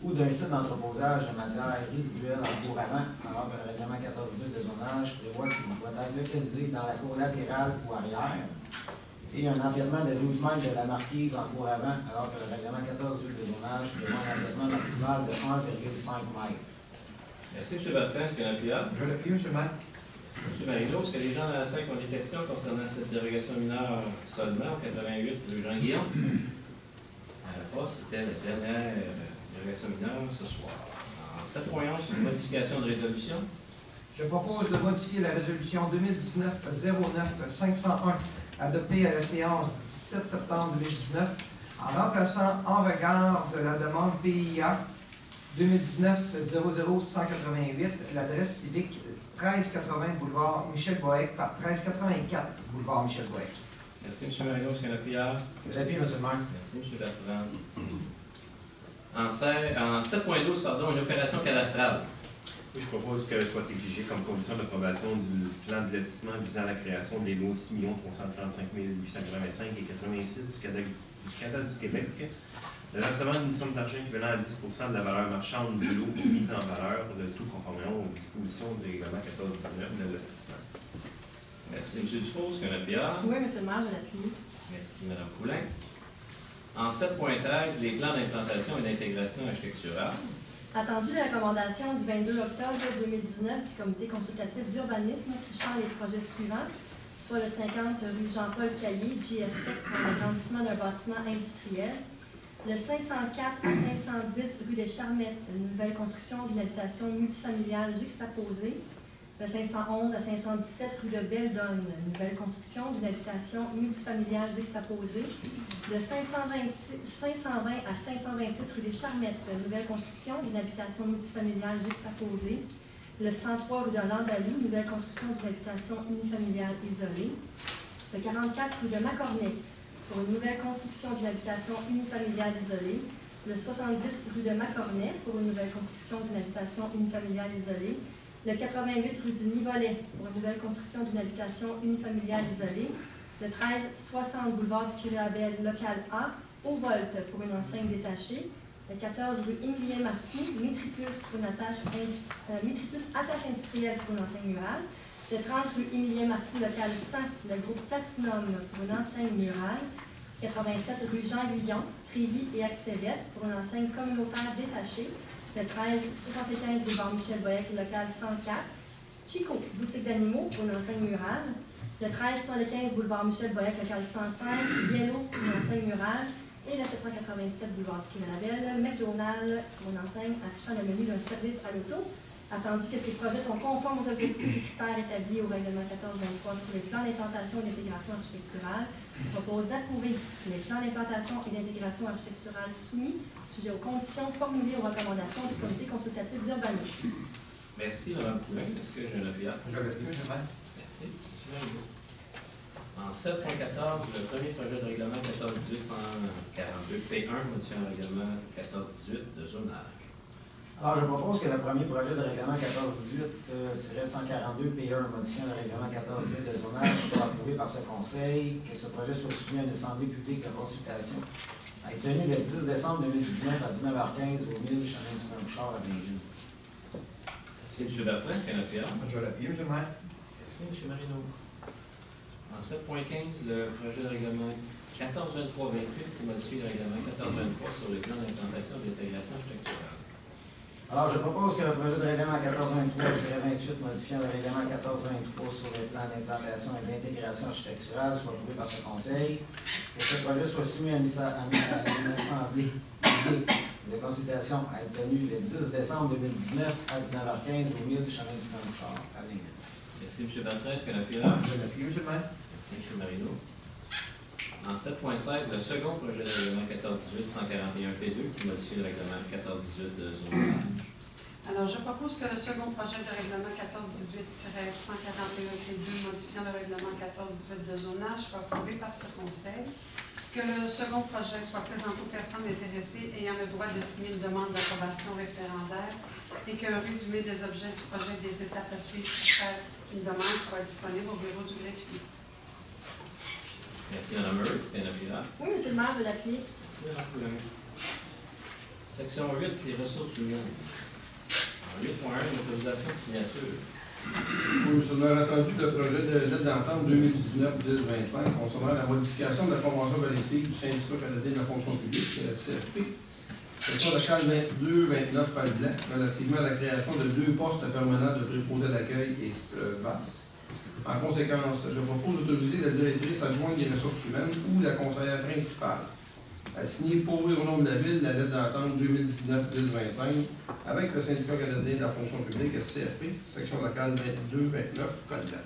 [SPEAKER 6] ou d'un site d'entreposage de matières résiduelles en cours avant, alors que le règlement 14-18 de zonage prévoit qu'il doit être localisé dans la cour latérale ou arrière, et un empiètement de 12 mètres de la marquise en cours avant, alors que le règlement 14-18 de zonage prévoit un empiètement maximal de 1,5 m.
[SPEAKER 1] Merci, M. Bertrand. Est-ce qu'il y a un appuyant?
[SPEAKER 4] Je l'appuie, M. le maire.
[SPEAKER 1] M. Marino, est-ce qu'il y a des gens dans la salle qui ont des questions concernant cette dérogation mineure seulement au 88 rue Jean-Guillaume? À la fois, c'était la dernière dérogation mineure ce soir. En 7.11, une modification de résolution.
[SPEAKER 4] Je propose de modifier la résolution 2019-09-501 adoptée à la séance du 17 septembre 2019 en remplaçant en regard de la demande PIA 2019-00188 l'adresse civique 1380 boulevard Michel Bohec par 1384 boulevard Michel Bohec.
[SPEAKER 1] Merci, M. Marino. Est-ce qu'il y a un appuyant?
[SPEAKER 6] Je l'appuie, M. le maire.
[SPEAKER 1] Merci, M. Bertrand. En 7.12, pardon, une opération cadastrale.
[SPEAKER 12] Oui, je propose que soit exigé comme condition d'approbation du plan de lotissement visant à la création des lots 6 335 885 et 86 du cadastre du Québec, le versement d'une somme d'argent équivalent à 10 de la valeur marchande du lot mise en valeur, le tout conformément aux dispositions du règlement 14-19 de lotissement.
[SPEAKER 1] Merci, M. Dufault. Est-ce qu'il y a un appuyant?
[SPEAKER 7] Oui, M. le maire, je l'appuie.
[SPEAKER 1] Merci, Mme Poulin. En 7.13, les plans d'implantation et d'intégration architecturale.
[SPEAKER 7] Attendu la recommandation du 22 octobre 2019 du Comité consultatif d'urbanisme touchant les projets suivants. soit le 50 rue Jean-Paul Caillé, GF Tech, pour l'agrandissement d'un bâtiment industriel. Le 504 à 510 rue des Charmettes, une nouvelle construction d'une habitation multifamiliale juxtaposée. Le 511 à 517 rue de Belledonne, une nouvelle construction d'une habitation multifamiliale juxtaposée. Le 520 à 526 rue des Charmettes, une nouvelle construction d'une habitation multifamiliale juxtaposée. Le 103 rue de l'Andalou, nouvelle construction d'une habitation unifamiliale isolée. Le 44 rue de Macornet, pour une nouvelle construction d'une habitation unifamiliale isolée. Le 70 rue de Macornet, pour une nouvelle construction d'une habitation unifamiliale isolée. Le 88 rue du Nivolet, pour une nouvelle construction d'une habitation unifamiliale isolée. Le 1360 boulevard du Curé-Abel, local A, au Volt, pour une enseigne détachée. Le 14 rue Émilien Marcoux, Métriplus, pour une attache industrielle pour une enseigne murale. Le 30 rue Émilien Marcoux, local 100, le groupe Platinum, pour une enseigne murale. 87 rue Jean Guyon, Trévis et Axévette, pour une enseigne communautaire détachée. Le 1375 boulevard Michel Boyec, local 104. Chico, boutique d'animaux, pour une enseigne murale. Le 1375 boulevard Michel Boyec, local 105. Yellow, pour une enseigne murale. Et le 797 boulevard du Quai-Marabel, McDonald's, pour une enseigne affichant le menu d'un service à l'auto. Attendu que ces projets sont conformes aux objectifs et critères établis au règlement 1423 sur les plans d'implantation et d'intégration architecturale, je propose d'approuver les plans d'implantation et d'intégration architecturale soumis, sujet aux conditions formulées aux recommandations du comité consultatif d'urbanisme.
[SPEAKER 1] Merci, Mme Poulin. Est-ce que j'ai un appui?
[SPEAKER 4] Je l'appuie, je vais.
[SPEAKER 1] Merci. M. Marigot. En 7.14, le premier projet de règlement 1418-142 P1, modifiant le règlement 1418 de zonage.
[SPEAKER 6] Alors, je propose que le premier projet de règlement 1418-142 P1, modifiant le règlement 1418 de zonage, soit approuvé par ce Conseil, que ce projet soit soumis à une assemblée publique de consultation, a été tenu le 10 décembre 2019 à 19h15 au 1000 Chemin-du-Pont-Bouchard à Blainville.
[SPEAKER 1] Merci, M. Bertrand. Quel appui?
[SPEAKER 4] Je l'appuie, M. le maire.
[SPEAKER 1] Merci, M. Marino. En 7.15, le projet de règlement 1423-28 qui modifie le règlement 1423 sur le plan d'implantation et d'intégration architecturale.
[SPEAKER 6] Alors, je propose que le projet de règlement 1423-28 modifiant le règlement 1423 sur les plans d'implantation et d'intégration architecturale soit approuvé par ce Conseil, que ce projet soit soumis à une assemblée de consultation à être tenue le 10 décembre 2019 à 19h15 au 1000 Chemin-du-Pont-Bouchard à Blainville.
[SPEAKER 1] Merci, M. Bertrand. Est-ce que l'appui est là?
[SPEAKER 4] Je l'appuie, M. le maire.
[SPEAKER 1] Merci, M. Marino. En 7.16, le second projet de règlement 1418-141 P2 qui modifie le règlement 1418 de zonage.
[SPEAKER 8] Alors, je propose que le second projet de règlement 1418-141 P2 modifiant le règlement 1418 de zonage soit approuvé par ce Conseil, que le second projet soit présenté aux personnes intéressées ayant le droit de signer une demande d'approbation référendaire et qu'un résumé des objets du projet et des étapes à suivre pour faire une demande soit disponible au bureau du greffier.
[SPEAKER 1] Merci, Mme Murray. Est-ce qu'il y a un appui là?
[SPEAKER 7] Oui, M. le maire, je l'appuie.
[SPEAKER 1] Merci, Mme Poulin. Section 8, les ressources humaines. En 8.1, l'autorisation de signature.
[SPEAKER 11] Oui, M. le maire, attendu le projet de lettre d'entente 2019-1025 concernant la modification de la convention collective du syndicat canadien de la fonction publique, CFP, section locale 22-29 Val-Blanc, relativement à la création de 2 postes permanents de préposé d'accueil et VAS. En conséquence, je propose d'autoriser la directrice adjointe des ressources humaines ou la conseillère principale à signer pour et au nom de la Ville la lettre d'entente 2019-1025 avec le syndicat canadien de la fonction publique, SCFP, section locale 22-29 Val-Blanc.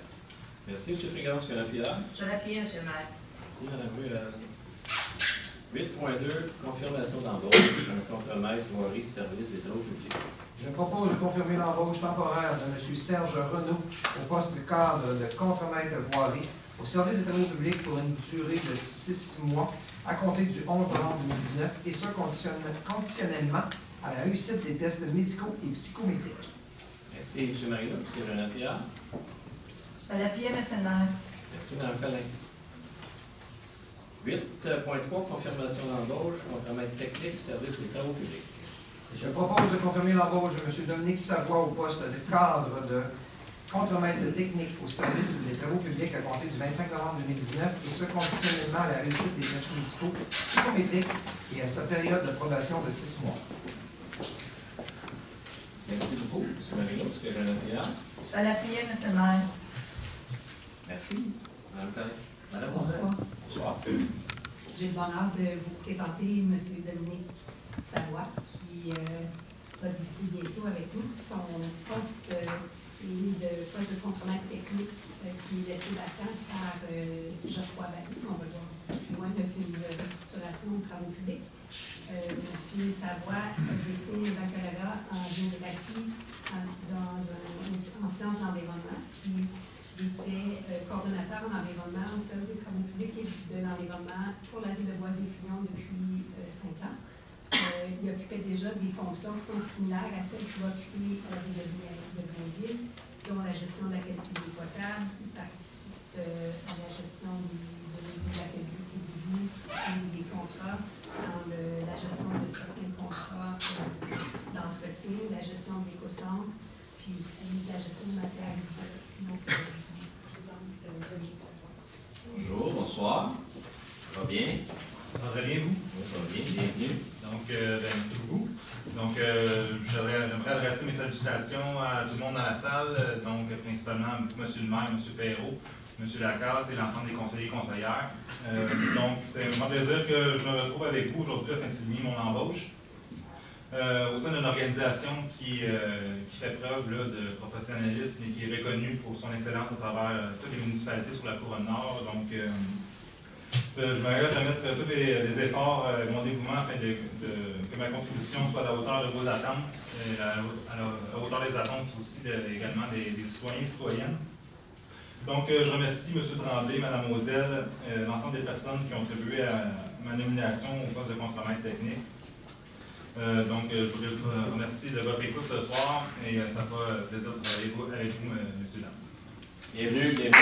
[SPEAKER 1] Merci, M. Frégrand. Est-ce qu'il y a un appui là?
[SPEAKER 3] Je l'appuie, M. le maire.
[SPEAKER 1] Merci, Mme Ruel. 8.2, confirmation d'embauche, un contremaître voirie service des travaux publics.
[SPEAKER 4] Je propose de confirmer l'embauche temporaire de M. Serge Renaud au poste de cadre de contremaître voirie au service des travaux publics pour une durée de 6 mois à compter du 11 novembre 2019 et ce conditionnellement à la réussite des tests médicaux et psychométriques.
[SPEAKER 1] Merci, M. Marino. Est-ce que j'ai un appui là?
[SPEAKER 9] Je vais l'appuyer, M. le maire.
[SPEAKER 1] Merci, Mme Collin. 8.3, confirmation d'embauche, contremaître technique, service des travaux publics.
[SPEAKER 4] Je propose de confirmer l'embauche de M. Dominique Savoie au poste de cadre de contremaître technique au service des travaux publics à compter du 25 novembre 2019 et ce conditionnellement à la réussite des tests médicaux psychométriques et à sa période de probation de 6 mois.
[SPEAKER 1] Merci beaucoup, M. Marino. Est-ce que j'ai un appui là?
[SPEAKER 9] Je vais l'appuyer, M. le maire.
[SPEAKER 1] Merci. Madame Moselle.
[SPEAKER 13] Bonsoir. J'ai le bonheur de vous présenter M. Dominique Savoie, qui va débuter bientôt avec nous. Son poste est de poste de contremaître technique qui est laissé vacant par Geoffroy Vallée. On va voir un petit peu plus loin avec une restructuration de travaux publics. M. Savoie a décidé un baccalauréat en géographie en sciences de l'environnement. Il était coordonnateur en environnement au service des travaux publics et de l'environnement pour la ville de Bois-des-Filions depuis 5 ans. Il occupait déjà des fonctions qui sont similaires à celles qu'il va occuper à la ville de Blainville, dont la gestion de la qualité de l'eau potable. Il participe à la gestion de l'aqueduc et des contrats, dans la gestion de certains contrats d'entretien, la gestion de l'éco-centre, puis aussi la gestion de matières résiduelles. Donc,
[SPEAKER 1] Bonjour, bonsoir. Ça va bien?
[SPEAKER 14] Ça va très bien, vous?
[SPEAKER 1] Oui, ça va bien, bienvenue.
[SPEAKER 14] Donc, merci beaucoup. Donc, j'aimerais adresser mes salutations à tout le monde dans la salle, donc principalement M. le maire, M. Perrault, M. Lacasse et l'ensemble des conseillers et conseillères. Donc, c'est un grand plaisir que je me retrouve avec vous aujourd'hui afin de signer mon embauche. Au sein d'une organisation qui fait preuve là, de professionnalisme et qui est reconnue pour son excellence à travers toutes les municipalités sur la Couronne Nord. Donc, je m'engage à mettre tous les efforts et mon dévouement afin que ma contribution soit à la hauteur de vos attentes, et à la hauteur des attentes aussi également des citoyens et citoyennes. Donc, je remercie M. Tremblay, Mme Moselle, l'ensemble des personnes qui ont contribué à ma nomination au poste de contremaître technique. Donc, je voudrais vous remercier de votre écoute ce soir et ça me fait plaisir de travailler avec vous, messieurs, dames.
[SPEAKER 1] Bienvenue, bienvenue.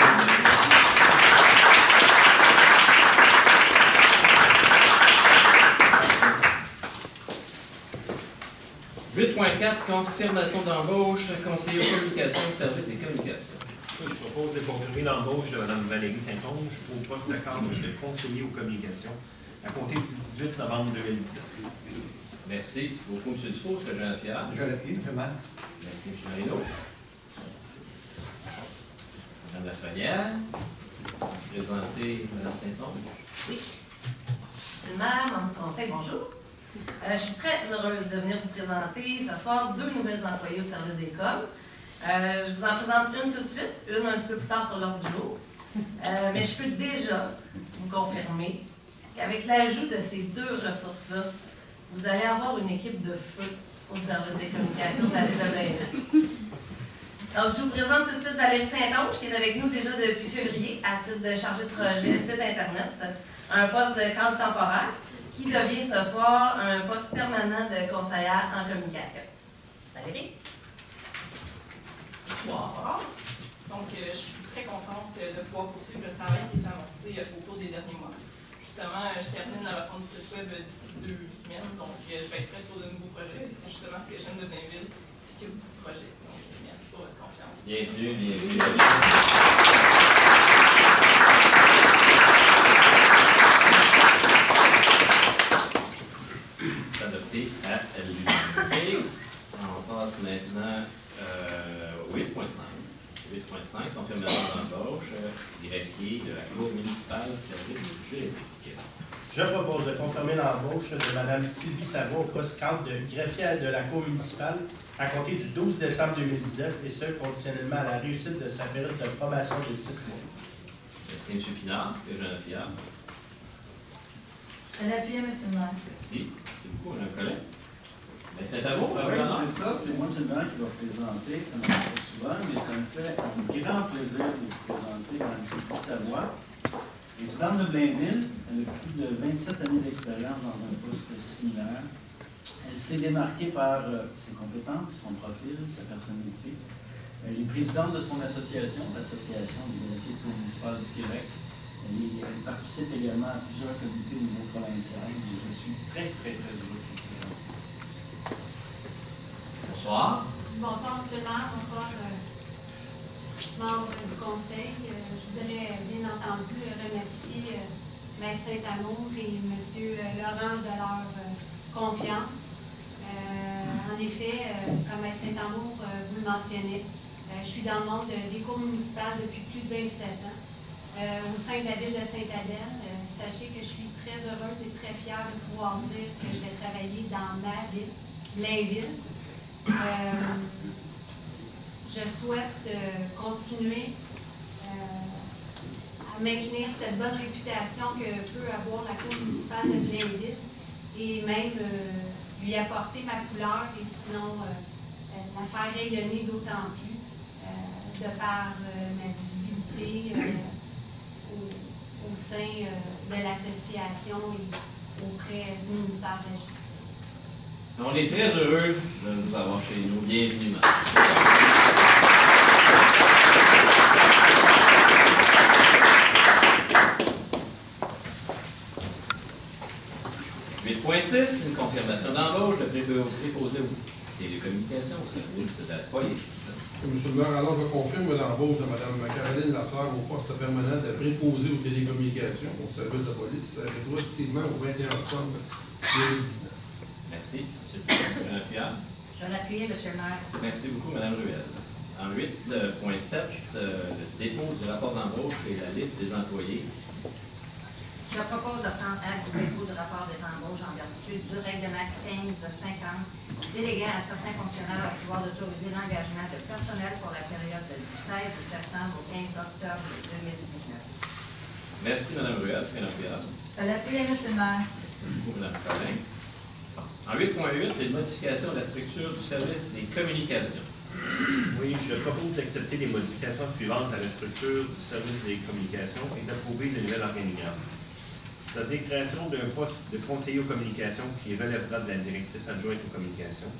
[SPEAKER 1] 8.4, confirmation d'embauche, conseiller aux communications, service des communications.
[SPEAKER 12] Je propose de confirmer l'embauche de Mme Valérie Saint-Onge au poste de cadre de conseiller aux communications à compter du 18 novembre 2017.
[SPEAKER 1] Merci beaucoup, M. Dufault. M. Jean Pierre.
[SPEAKER 4] Je l'appuie, M. Maire.
[SPEAKER 1] Merci, M. Marino. Mme Lafrenière. Présenter Mme Saint-Onge.
[SPEAKER 15] Oui. M. le maire, membre du conseil, bonjour. Je suis très heureuse de venir vous présenter ce soir 2 nouvelles employées au service des coms. Je vous en présente une tout de suite, une un petit peu plus tard sur l'ordre du jour. Mais je peux déjà vous confirmer qu'avec l'ajout de ces 2 ressources-là, vous allez avoir une équipe de feu au service des communications de la ville de Blainville. Donc, je vous présente tout de suite Valérie Saint-Onge, qui est avec nous déjà depuis février à titre de chargée de projet site Internet, un poste de cadre temporaire, qui devient ce soir un poste permanent de conseillère en communication. Valérie?
[SPEAKER 16] Bonsoir. Donc, je suis très contente de pouvoir poursuivre le travail qui est avancé au cours des derniers mois. Justement, je termine la refonte du site web d'ici 2 semaines, donc je vais être prête pour de nouveaux projets. C'est justement ce que j'aime de Blainville, c'est qu'il y a beaucoup de projets. Donc, merci pour votre confiance.
[SPEAKER 1] Bienvenue, bienvenue. Adopté à l'unanimité. On passe maintenant au 8.5. 8.5, confirmation d'embauche, greffier de la Cour municipale, service juridique.
[SPEAKER 5] Je propose de confirmer l'embauche de Mme Sylvie Savoie au poste cadre de greffier de la Cour municipale à compter du 12 décembre 2019 et ce, conditionnellement à la réussite de sa période de probation de 6 mois.
[SPEAKER 1] Merci, M. Pinard. Est-ce que j'ai un Pinard?
[SPEAKER 9] Je l'appuie, M. le maire.
[SPEAKER 1] Merci. Merci beaucoup, Mme Collet. C'est à vous,
[SPEAKER 6] Oui, c'est ça, c'est moi qui va présenter, ça ne m'arrive pas souvent, mais ça me fait un grand plaisir de vous présenter Mme Sylvie Savoie, résidente de Blainville. Elle a plus de 27 années d'expérience dans un poste similaire. Elle s'est démarquée par ses compétences, son profil, sa personnalité. Elle est présidente de son association, l'Association des greffiers municipales du Québec. Elle participe également à plusieurs comités au niveau provincial. Je suis très, très, très heureux de vous présenter.
[SPEAKER 1] Bonsoir.
[SPEAKER 17] Bonsoir, M. le maire. Bonsoir, membres du conseil. Je voudrais bien entendu remercier Maître Saint-Amour et M. Laurent de leur confiance. En effet, comme Maître Saint-Amour vous le mentionnez, je suis dans le monde des cours municipales depuis plus de 27 ans. au sein de la ville de Sainte-Adèle. Sachez que je suis très heureuse et très fière de pouvoir dire que je vais travailler dans ma ville, Blainville. Je souhaite continuer à maintenir cette bonne réputation que peut avoir la cour municipale de Blainville et même lui apporter ma couleur et sinon la faire rayonner d'autant plus de par ma visibilité au sein de l'association et auprès du ministère de la Justice.
[SPEAKER 1] On est très heureux de vous avoir chez nous. Bienvenue. 8.6, une confirmation d'embauche de préposé aux télécommunications au service de la police.
[SPEAKER 11] Monsieur le maire, alors je confirme l'embauche de Mme Caroline Lafleur au poste permanent de préposé aux télécommunications au service de la police, rétroactivement au 21 octobre 2019.
[SPEAKER 1] Merci. M. le Pierre.
[SPEAKER 3] Je l'appuie, M. le maire.
[SPEAKER 1] Merci beaucoup, Mme Ruel. En 8.7, le dépôt du rapport d'embauche et la liste des employés.
[SPEAKER 3] Je propose de prendre acte du dépôt du rapport des embauches en vertu du règlement 1550, déléguant à certains fonctionnaires le pouvoir d'autoriser l'engagement de personnel pour la période du 16 septembre au 15 octobre 2019.
[SPEAKER 1] Merci, Mme Ruel. Mme Pierre.
[SPEAKER 9] Je l'appuie, M. le maire.
[SPEAKER 1] Merci beaucoup, Mme Collin. En 8.8, les modifications de la structure du service des communications.
[SPEAKER 12] Oui, je propose d'accepter les modifications suivantes à la structure du service des communications et d'approuver le nouvel organigramme. C'est-à-dire création d'un poste de conseiller aux communications qui relèvera de la directrice adjointe aux communications,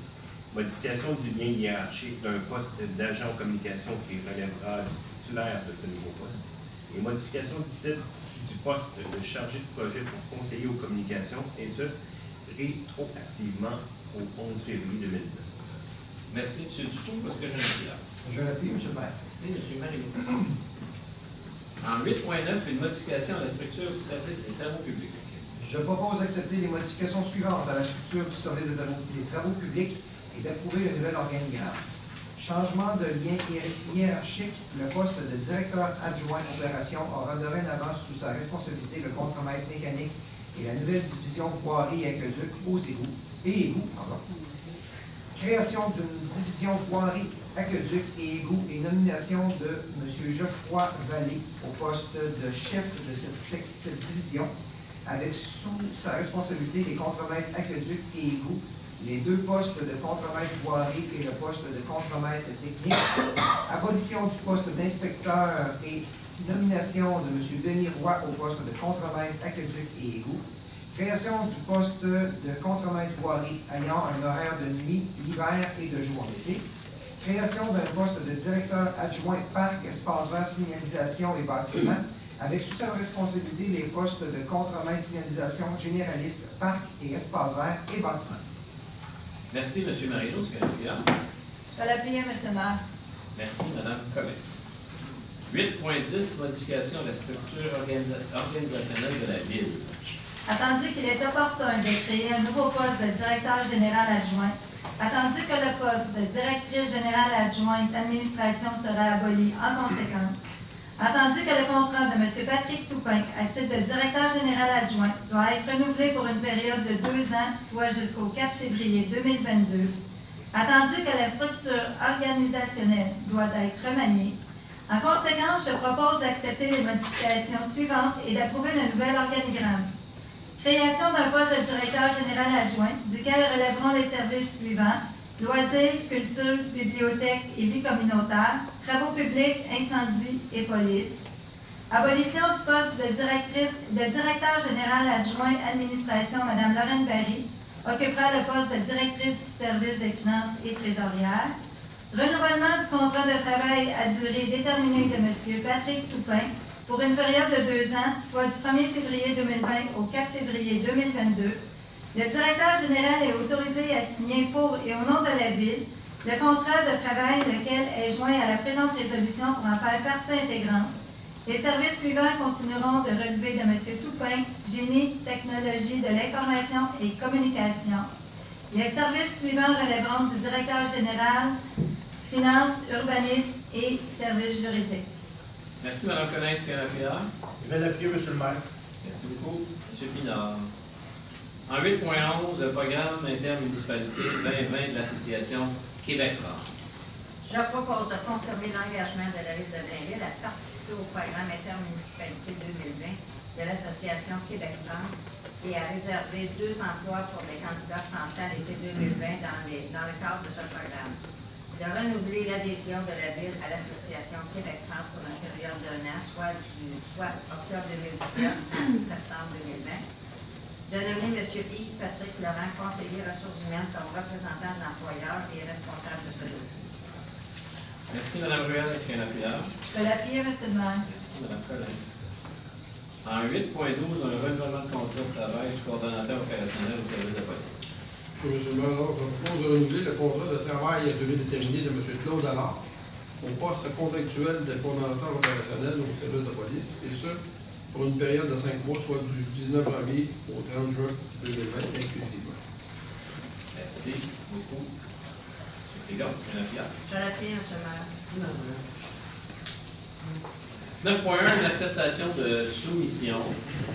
[SPEAKER 12] modification du lien hiérarchique d'un poste d'agent aux communications qui relèvera du titulaire de ce nouveau poste, et modification du titre du poste de chargé de projet pour conseiller aux communications, et ce, rétroactivement au 11 février 2019.
[SPEAKER 1] Merci, M. Dufault, parce que je l'appuie là.
[SPEAKER 4] Je l'appuie, M. le maire.
[SPEAKER 1] Merci, M. Marie. En 8.9, une modification à la structure du service des travaux publics.
[SPEAKER 4] Je propose d'accepter les modifications suivantes à la structure du service des travaux publics et d'approuver le nouvel organigramme. Changement de lien hiérarchique, le poste de directeur adjoint opération aura dorénavant sous sa responsabilité le contremaître mécanique et la nouvelle division voirie et aqueduc aux égouts. Création d'une division voirie, aqueduc et égouts et nomination de M. Geoffroy Vallée au poste de chef de cette division, avec sous sa responsabilité les contremaîtres aqueduc et égouts, les deux postes de contremaître voirie et le poste de contremaître technique, abolition du poste d'inspecteur et nomination de M. Denis Roy au poste de contremaître aqueduc et égouts, création du poste de contremaître voirie ayant un horaire de nuit, l'hiver et de jour en été. Création d'un poste de directeur adjoint parc, espace vert, signalisation et bâtiment, avec sous sa responsabilité les postes de contremaître signalisation généraliste, parc et espace vert et bâtiment.
[SPEAKER 1] Merci, M. Marino.
[SPEAKER 9] Je l'appuie, M. le maire.
[SPEAKER 1] Merci, Mme Collin. 8.10, modification de la structure organisationnelle de la Ville.
[SPEAKER 9] Attendu qu'il est opportun de créer un nouveau poste de directeur général adjoint, attendu que le poste de directrice générale adjointe d'administration sera aboli en conséquence, attendu que le contrat de M. Patrick Toupin, à titre de directeur général adjoint, doit être renouvelé pour une période de 2 ans, soit jusqu'au 4 février 2022, attendu que la structure organisationnelle doit être remaniée, en conséquence, je propose d'accepter les modifications suivantes et d'approuver le nouvel organigramme. Création d'un poste de directeur général adjoint, duquel relèveront les services suivants: loisirs, culture, bibliothèque et vie communautaire, travaux publics, incendie et police. Abolition du poste de directeur général adjoint administration, Mme Lorraine Barry occupera le poste de directrice du service des finances et trésorière. Renouvellement du contrat de travail à durée déterminée de M. Patrick Toupin pour une période de 2 ans, soit du 1er février 2020 au 4 février 2022. Le directeur général est autorisé à signer pour et au nom de la Ville le contrat de travail lequel est joint à la présente résolution pour en faire partie intégrante. Les services suivants continueront de relever de M. Toupin, Génie, Technologie de l'information et communication. Les services suivants relèveront du directeur général, Finances, Urbanisme et Services juridiques.
[SPEAKER 1] Merci, Mme Collin. Est-ce qu'il y a un appuyeur?
[SPEAKER 5] Je vais l'appuyer, M. le maire.
[SPEAKER 1] Merci beaucoup. M. Pinard. En 8.11, le programme intermunicipalité 2020 de l'Association Québec-France.
[SPEAKER 3] Je propose de confirmer l'engagement de la Ville de Blainville à participer au programme intermunicipalité 2020 de l'Association Québec-France et à réserver 2 emplois pour les candidats français à l'été 2020 dans le cadre de ce programme. De renouveler l'adhésion de la Ville à l'Association Québec-France pour une période d'1 an, soit octobre 2019 à septembre 2020. De nommer M. Yves Patrick Laurent, conseiller ressources humaines, comme représentant de l'employeur et responsable de ce dossier.
[SPEAKER 1] Merci, Mme Ruel. Est-ce qu'il y a un appuyeur?
[SPEAKER 9] Je vais l'appuyer, M. le maire.
[SPEAKER 1] Merci, Mme Collin. En 8.12, un renouvellement de contrat de travail du coordonnateur opérationnel au service de police.
[SPEAKER 11] Oui, M. le maire, alors, je propose de renouveler le contrat de travail à durée déterminée de M. Claude Allard au poste contractuel de coordonnateur opérationnel au service de police, et ce, pour une période de 5 mois, soit du 19 janvier au 30 juin 2020, inclusivement.
[SPEAKER 1] Merci beaucoup. M. Frégon, un appuyeur.
[SPEAKER 3] Je l'appuie, M. le maire.
[SPEAKER 1] 9.1, l'acceptation de soumission.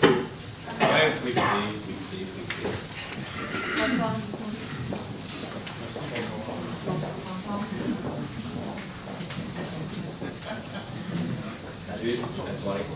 [SPEAKER 1] Oui, oui. Salut, bonne soirée.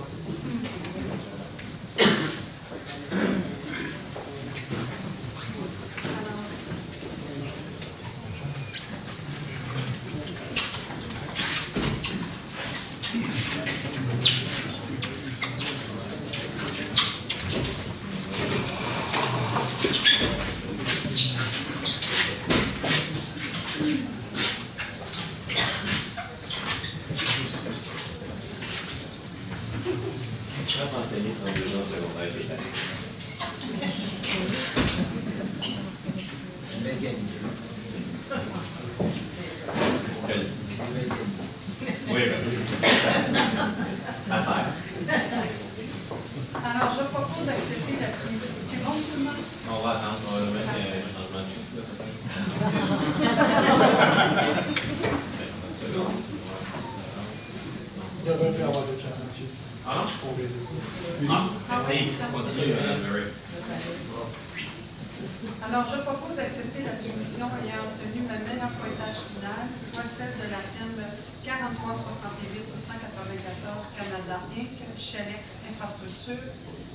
[SPEAKER 8] Alors, je propose d'accepter la soumission. C'est bon, tout le monde?
[SPEAKER 1] On va attendre, on va mettre un changement de chiffre,
[SPEAKER 10] Il devrait plus avoir de changement de chiffre.
[SPEAKER 1] Ah non? Merci. Continue, Mme Murray.
[SPEAKER 8] Alors, je propose d'accepter la soumission ayant obtenu le meilleur pointage final, soit celle de la firme 4368-194 Canada Inc., Chenex Infrastructure,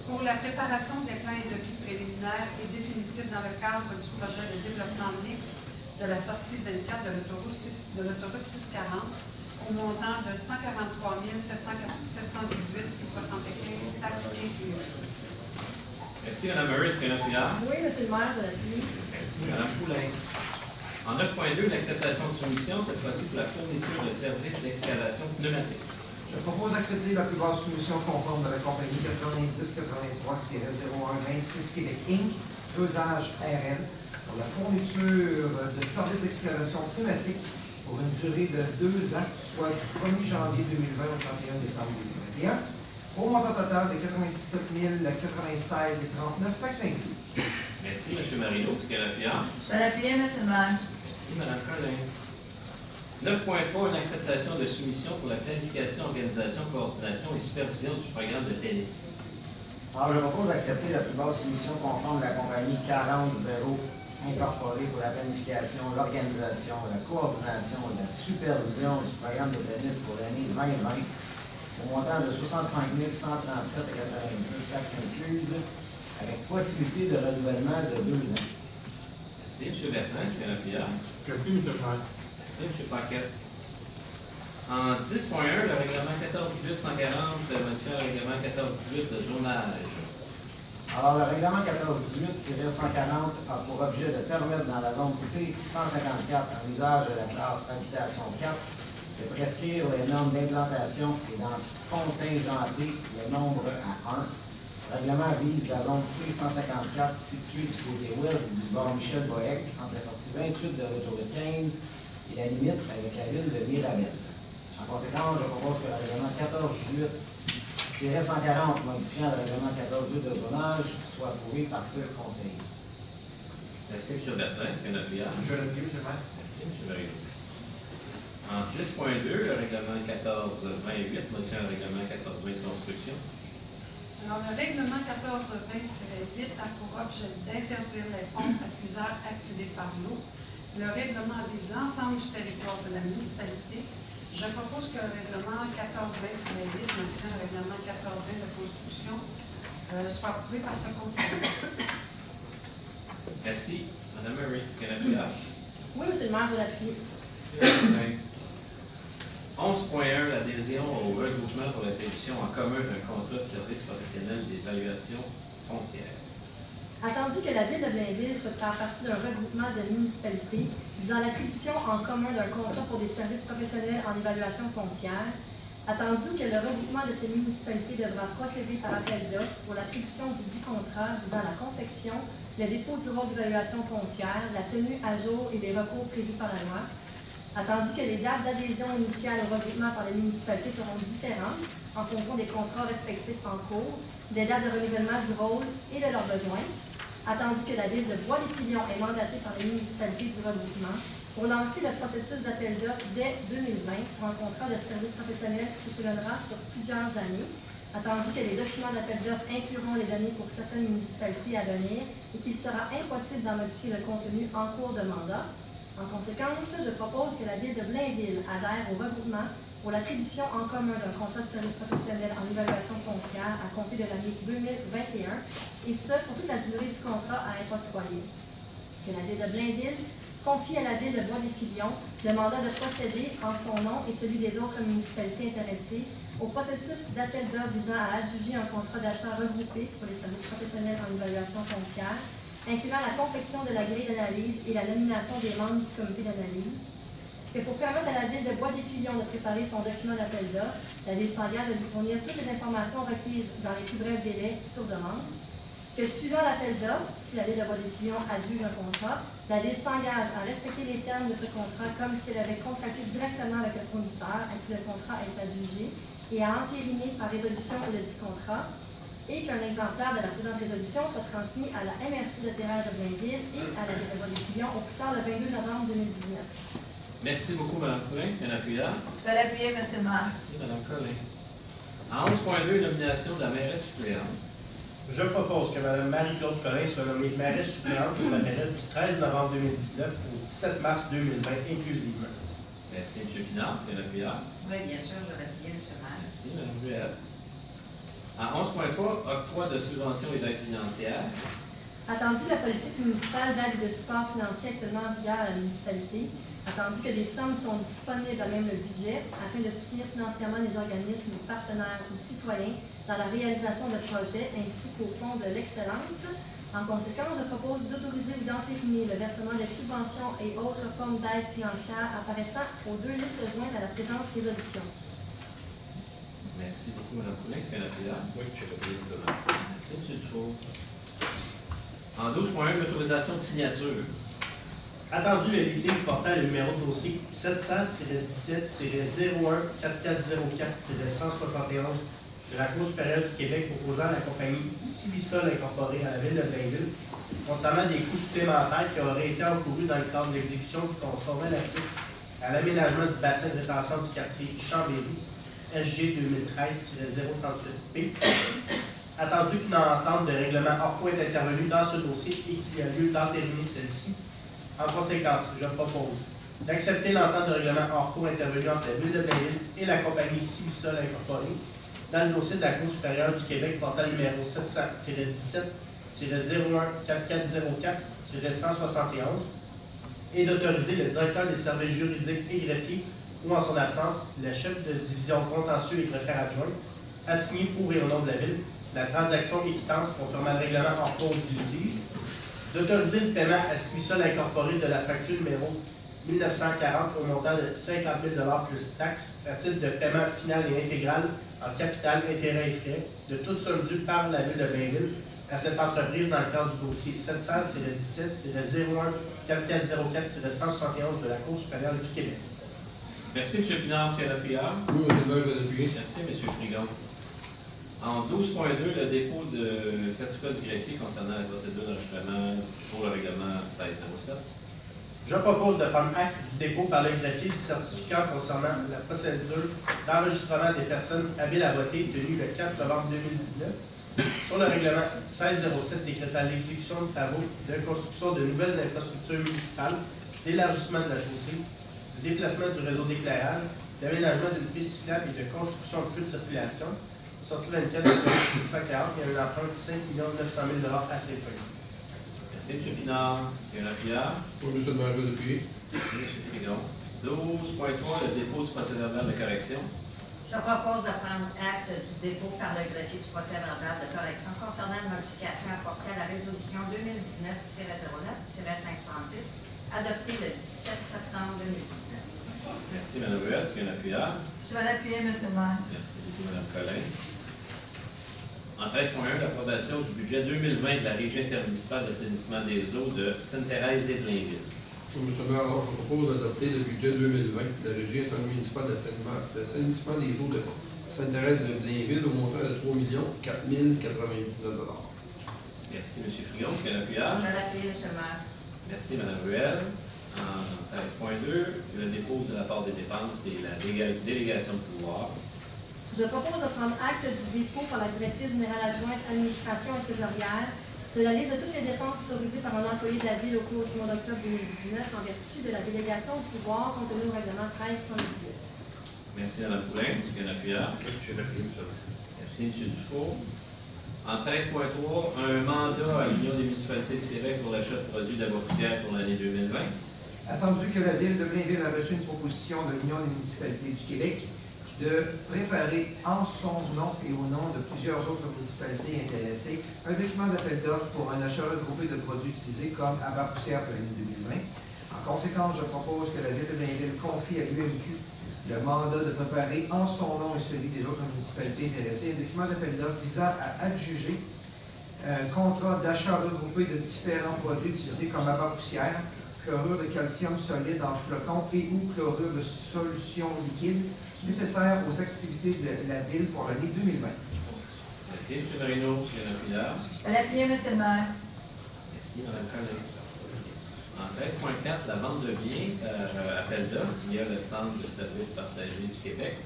[SPEAKER 8] pour la préparation des plans et devis préliminaires et définitifs dans le cadre du projet de développement mixte de la sortie 24 de l'autoroute 640 au montant de 143 718,75 taxes incluses.
[SPEAKER 1] Merci, Mme Murray. Est-ce qu'il y a un appuyeur?
[SPEAKER 7] Oui, M. le maire, je l'appuie.
[SPEAKER 1] Merci, Mme Poulain. En 9.2, l'acceptation de soumission, cette fois-ci pour la fourniture de services d'excavation pneumatique.
[SPEAKER 4] Je propose d'accepter la plus basse soumission conforme de la compagnie 9083-0126 Québec Inc., Creusage RL, pour la fourniture de services d'excavation pneumatique pour une durée de 2 ans, soit du 1er janvier 2020 au 31 décembre 2021, pour un montant total de 97 096 et 39 taxes incluses.
[SPEAKER 1] Merci, M. Marino. Est-ce qu'il y a un appuyeur?
[SPEAKER 9] Je vais l'appuyer, M. le maire.
[SPEAKER 1] Merci, Mme Collin. 9.3, une acceptation de soumission pour la planification, organisation, coordination et supervision du programme de tennis.
[SPEAKER 6] Alors, je propose d'accepter la plus basse soumission conforme de la compagnie 40-0 incorporée pour la planification, l'organisation, la coordination et la supervision du programme de tennis pour l'année 2020 au montant de 65 137,90 taxes incluses, avec possibilité de renouvellement de 2 ans.
[SPEAKER 1] Merci, M. Bertrand. Est-ce qu'il y a un appuyeur?
[SPEAKER 10] Merci, M. le maire.
[SPEAKER 1] Merci, M. Paquette. En 10.1, le règlement 1418-140 modifiant le règlement 1418 de zonage.
[SPEAKER 6] Alors, le règlement 1418-140 a pour objet de permettre dans la zone C-154, un usage de la classe habitation 4, de prescrire les normes d'implantation et d'en contingenter le nombre à 1. Ce règlement vise la zone C-154 située du côté ouest du bord Michel-Bohec, entre la sortie 28 de l'autoroute 15 et la limite avec la ville de Mirabel. En conséquence, je propose que le règlement 1418-140 modifiant le règlement 1418 de zonage soit approuvé par ce conseil.
[SPEAKER 1] Merci, M. Bertrand. Est-ce qu'il y a un appuyeur?
[SPEAKER 4] Je l'appuie, M. le maire.
[SPEAKER 1] Merci, M. Marino. En 10.2, le règlement 1428, motion à règlement 1420 de construction.
[SPEAKER 8] Alors, le règlement 1420-8 a pour objet d'interdire les pompes à usage activées par l'eau. Le règlement vise l'ensemble du territoire de la municipalité. Je propose que le règlement 1420-8, modifiant le règlement 1420 de construction, soit approuvé par ce conseil.
[SPEAKER 1] Merci. Madame Murray, est-ce qu'elle a pris l'âge?
[SPEAKER 7] Oui, monsieur le maire, je l'appuie.
[SPEAKER 1] 11.1, l'adhésion au regroupement pour l'attribution en commun d'un contrat de service professionnel d'évaluation foncière.
[SPEAKER 7] Attendu que la Ville de Blainville souhaite faire partie d'un regroupement de municipalités visant l'attribution en commun d'un contrat pour des services professionnels en évaluation foncière, attendu que le regroupement de ces municipalités devra procéder par appel d'offres pour l'attribution du dit contrat visant la confection, le dépôt du rôle d'évaluation foncière, la tenue à jour et les recours prévus par la loi, attendu que les dates d'adhésion initiale au regroupement par les municipalités seront différentes en fonction des contrats respectifs en cours, des dates de renouvellement du rôle et de leurs besoins, attendu que la Ville de Bois-des-Filions est mandatée par les municipalités du regroupement pour lancer le processus d'appel d'offres dès 2020 pour un contrat de service professionnel qui s'échelonnera sur plusieurs années, attendu que les documents d'appel d'offres incluront les données pour certaines municipalités à venir et qu'il sera impossible d'en modifier le contenu en cours de mandat. En conséquence, je propose que la Ville de Blainville adhère au regroupement pour l'attribution en commun d'un contrat de service professionnel en évaluation foncière à compter de l'année 2021, et ce, pour toute la durée du contrat à être octroyé. Que la Ville de Blainville confie à la Ville de Bois-des-Filions le mandat de procéder en son nom et celui des autres municipalités intéressées au processus d'appel d'offres visant à adjuger un contrat d'achat regroupé pour les services professionnels en évaluation foncière, incluant la confection de la grille d'analyse et la nomination des membres du comité d'analyse. Que pour permettre à la Ville de Bois-des-Filions de préparer son document d'appel d'offres, la Ville s'engage à lui fournir toutes les informations requises dans les plus brefs délais sur demande. Que suivant l'appel d'offres, si la Ville de Bois-des-Filions adjuge un contrat, la Ville s'engage à respecter les termes de ce contrat comme si elle avait contracté directement avec le fournisseur à qui le contrat est adjugé et à entériner par résolution le dit contrat, et qu'un exemplaire de la présente résolution soit transmis à la MRC de terrain de Blainville et à la Ville de Bois-des-Filions au plus tard le 22 novembre 2019.
[SPEAKER 1] Merci beaucoup, Mme Collin. Est-ce qu'il y a un appuyeur?
[SPEAKER 9] Je vais l'appuyer, M. le maire.
[SPEAKER 1] Merci, Mme Collin. En 11.2, nomination de la mairesse suppléante.
[SPEAKER 5] Je propose que Mme Marie-Claude Collin soit nommée mairesse suppléante pour la période du 13 novembre 2019 au 17 mars 2020 inclusivement.
[SPEAKER 1] Merci, M. Pinard. Est-ce qu'il y a un appuyeur?
[SPEAKER 3] Oui, bien sûr, je vais l'appuyer, M. le maire.
[SPEAKER 1] Merci, Mme Ruel. En 11.3, octroi de subventions et d'aides financières.
[SPEAKER 7] Attendu la politique municipale d'aide et de support financier actuellement en vigueur à la municipalité, attendu que des sommes sont disponibles à même le budget afin de soutenir financièrement les organismes partenaires ou citoyens dans la réalisation de projets ainsi qu'au fonds de l'excellence. En conséquence, je propose d'autoriser ou d'entériner le versement des subventions et autres formes d'aide financière apparaissant aux deux listes jointes à la présente résolution.
[SPEAKER 1] Merci beaucoup, Mme Poulin. Est-ce qu'il y a un appuyeur?
[SPEAKER 12] Oui, je vais l'appuyer.
[SPEAKER 1] Merci, M. Dufault. En 12.1, l'autorisation de signature.
[SPEAKER 5] Attendu le litige portant le numéro de dossier 700-17-01-4404-171 de la Cour supérieure du Québec opposant la compagnie Cibisol Incorporée à la Ville de Blainville concernant des coûts supplémentaires qui auraient été encourus dans le cadre de l'exécution du contrat relatif à l'aménagement du bassin de rétention du quartier Chambéry, SG 2013-038P. Attendu qu'une entente de règlement hors cours est intervenue dans ce dossier et qu'il y a lieu d'entériner celle-ci. En conséquence, je propose d'accepter l'entente de règlement hors cours intervenue entre la Ville de Blainville et la compagnie Cibisol Incorporée dans le dossier de la Cour supérieure du Québec portant le numéro 700-17-4404-171 et d'autoriser le directeur des services juridiques et greffiers ou, en son absence, le chef de division contentieux et greffière adjoint à signer pour et au nom de la Ville la transaction et quittance confirmant le règlement hors cours du litige, d'autoriser le paiement à Cibisol Incorporé de la facture numéro 1940 au montant de 50 000 $ plus taxes à titre de paiement final et intégral en capital, intérêts et frais de toute somme due par la Ville de Blainville à cette entreprise dans le cadre du dossier 700-17-01-4404-171 de la Cour supérieure du Québec.
[SPEAKER 1] Merci, M. Pinard. Est-ce qu'il y a un appuyeur?
[SPEAKER 11] Oui, M. le maire, je vais l'appuyer.
[SPEAKER 1] Merci, M. Frigon. En 12.2, le dépôt de certificat du greffier concernant la procédure d'enregistrement pour le règlement 1607.
[SPEAKER 5] Je propose de prendre acte du dépôt par le greffier du certificat concernant la procédure d'enregistrement des personnes habiles à voter tenue le 4 novembre 2019 sur le règlement 1607 décrétant l'exécution de travaux de construction de nouvelles infrastructures municipales, d'élargissement de la chaussée, de déplacement du réseau d'éclairage, d'aménagement d'une piste cyclable et de construction de feux de circulation. Sortie 24 de 640, il y a un emprunt de 5 900 000 à ces feuilles.
[SPEAKER 1] Merci, M. Pinard. Il y a un appuyeur.
[SPEAKER 11] Oui, M. le maire, je vais appuyer.
[SPEAKER 1] Merci, M. Frigon. 12.3, le dépôt du procès-verbal de correction.
[SPEAKER 3] Je propose de prendre acte du dépôt par le greffier du procès-verbal de correction concernant une modification apportée à la résolution 2019-09-510, adoptée le 17 septembre 2019.
[SPEAKER 1] Merci, Mme Ruel. Est-ce qu'il y a un appuyeur?
[SPEAKER 9] Je vais l'appuyer, M. le maire.
[SPEAKER 1] Merci, Mme Collin. En 13.1, l'approbation du budget 2020 de la Régie intermunicipale d'assainissement des eaux de Sainte-Thérèse et Blainville.
[SPEAKER 11] Oui, M. le maire, alors, je propose d'adopter le budget 2020 de la Régie intermunicipale d'assainissement des eaux de Sainte-Thérèse de Blainville au montant de 3 4 099 $.
[SPEAKER 1] Merci, M. Frigon. Est-ce qu'il y a un appuyeur?
[SPEAKER 3] Je vais l'appuyer, M. le maire.
[SPEAKER 1] Merci, Mme Ruel. En 13.2, le dépôt du rapport des dépenses et la délégation de pouvoir.
[SPEAKER 7] Je propose de prendre acte du dépôt par la directrice générale adjointe administration et trésorière de la liste de toutes les dépenses autorisées par un employé de la Ville au cours du mois d'octobre 2019 en vertu de la délégation de pouvoir contenue au règlement 1378.
[SPEAKER 1] Merci, Mme Poulin. Est-ce qu'il y a un appuyeur?
[SPEAKER 12] Je vais l'appuyer, M.
[SPEAKER 1] Merci, M. Dufault. En 13.3, un mandat à l'Union des municipalités du Québec pour l'achat de produits d'abord-pierre pour l'année 2020.
[SPEAKER 4] Attendu que la Ville de Blainville a reçu une proposition de l'Union des municipalités du Québec de préparer en son nom et au nom de plusieurs autres municipalités intéressées un document d'appel d'offres pour un achat regroupé de produits utilisés comme abat-poussière pour l'année 2020. En conséquence, je propose que la Ville de Blainville confie à l'UMQ le mandat de préparer en son nom et celui des autres municipalités intéressées un document d'appel d'offres visant à adjuger un contrat d'achat regroupé de différents produits utilisés comme abat-poussière, chlorure de calcium solide en flocons et ou chlorure de solution liquide nécessaires aux activités de la Ville pour l'année 2020.
[SPEAKER 1] Merci, M. Marino. Est-ce qu'il y a un appuyeur?
[SPEAKER 9] Je vais l'appuyer, M. le maire.
[SPEAKER 1] Merci, Mme Collin. En 13.4, la vente de biens par appel d'offres via le Centre de services partagés du Québec.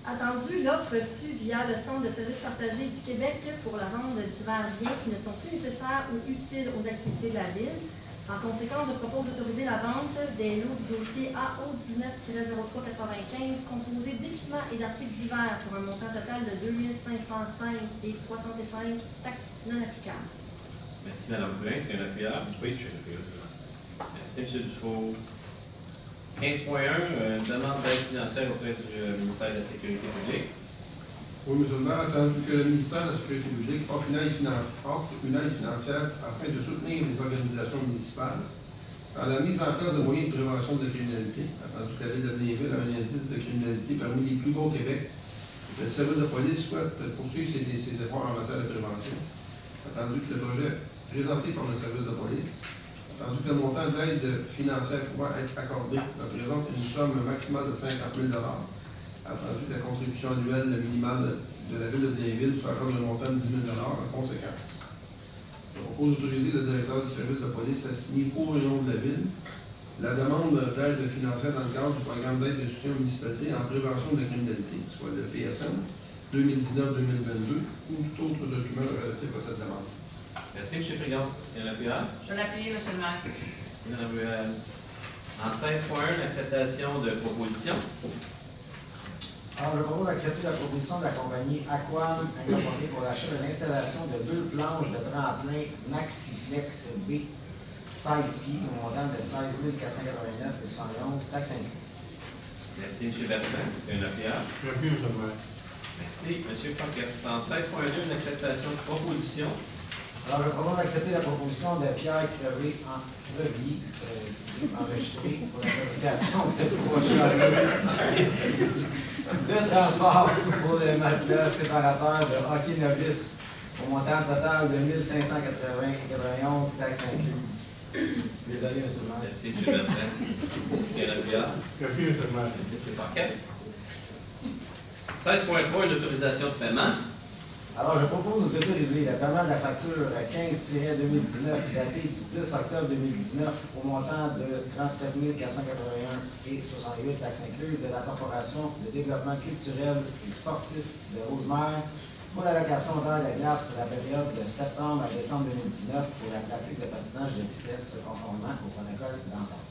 [SPEAKER 7] Attendu, l'offre reçue via le Centre de services partagés du Québec pour la vente de divers biens qui ne sont plus nécessaires ou utiles aux activités de la Ville. En conséquence, je propose d'autoriser la vente des lots du dossier AO 19-03-95 composé d'équipements et d'articles divers pour un montant total de 2 505 et 65 taxes non applicables.
[SPEAKER 1] Merci, Mme Poulin. Est-ce qu'il y a un appuyeur?
[SPEAKER 12] Oui, je suis l'appuyeur.
[SPEAKER 1] Merci, M. Dufault. 15.1, demande d'aide financière auprès du ministère de la Sécurité publique.
[SPEAKER 11] Oui, M. le maire, attendu que le ministère de la Sécurité publique offre une aide financière afin de soutenir les organisations municipales dans la mise en place de moyens de prévention de la criminalité, attendu que la Ville de Blainville a un indice de criminalité parmi les plus bas au Québec. Le service de police souhaite poursuivre ses efforts en matière de prévention, attendu que le projet présenté par le service de police, attendu que le montant d'aide financière pouvant être accordé représente une somme maximale de 50 000 $, attendu que la contribution annuelle minimale de la Ville de Blainville soit accordée un montant de 10 000 $ en conséquence. Je propose d'autoriser le directeur du service de police à signer pour le nom de la Ville la demande d'aide financière dans le cadre du programme d'aide de soutien aux municipalités en prévention de la criminalité, soit le PSM 2019-2022 ou tout autre document relatif à cette demande.
[SPEAKER 1] Merci, M. Frigon. Il y a un appuyeur?
[SPEAKER 3] Je vais l'appuyer, M. le maire.
[SPEAKER 1] Merci, Mme Ruel. En 16.1, l'acceptation de propositions.
[SPEAKER 6] Alors, je propose d'accepter la proposition de la compagnie Aquam Incorporée pour l'achat de l'installation de 2 planches de tremplin Maxiflex B 16 pieds au montant de 16 489 et 71 taxes incluses.
[SPEAKER 1] Merci, M. Bertrand. Est-ce qu'il y a un appuyeur?
[SPEAKER 10] Merci, M. le maire.
[SPEAKER 1] Merci, M. Paquet. En 16.2, une acceptation de proposition.
[SPEAKER 6] Alors, je propose d'accepter la proposition de Pierre Crevé en Crevier, enregistré pour la fabrication de transport pour les matelas séparateurs de hockey novice au montant total de 1 591 taxes incluses. Désolé, M. le maire.
[SPEAKER 1] Merci, M. Bertrand. Est-ce qu'il y a un appuyeur?
[SPEAKER 10] Merci, M. le maire.
[SPEAKER 1] Merci, M. Paquet. 16.3, une autorisation de paiement.
[SPEAKER 6] Alors, je propose d'autoriser le paiement de la facture 15-2019 datée du 10 octobre 2019 au montant de 37 481,68 taxes incluses de la Corporation de développement culturel et sportif de Rosemère pour la location d'heures de glace pour la période de septembre à décembre 2019 pour la pratique de patinage de vitesse conformément au protocole d'entente.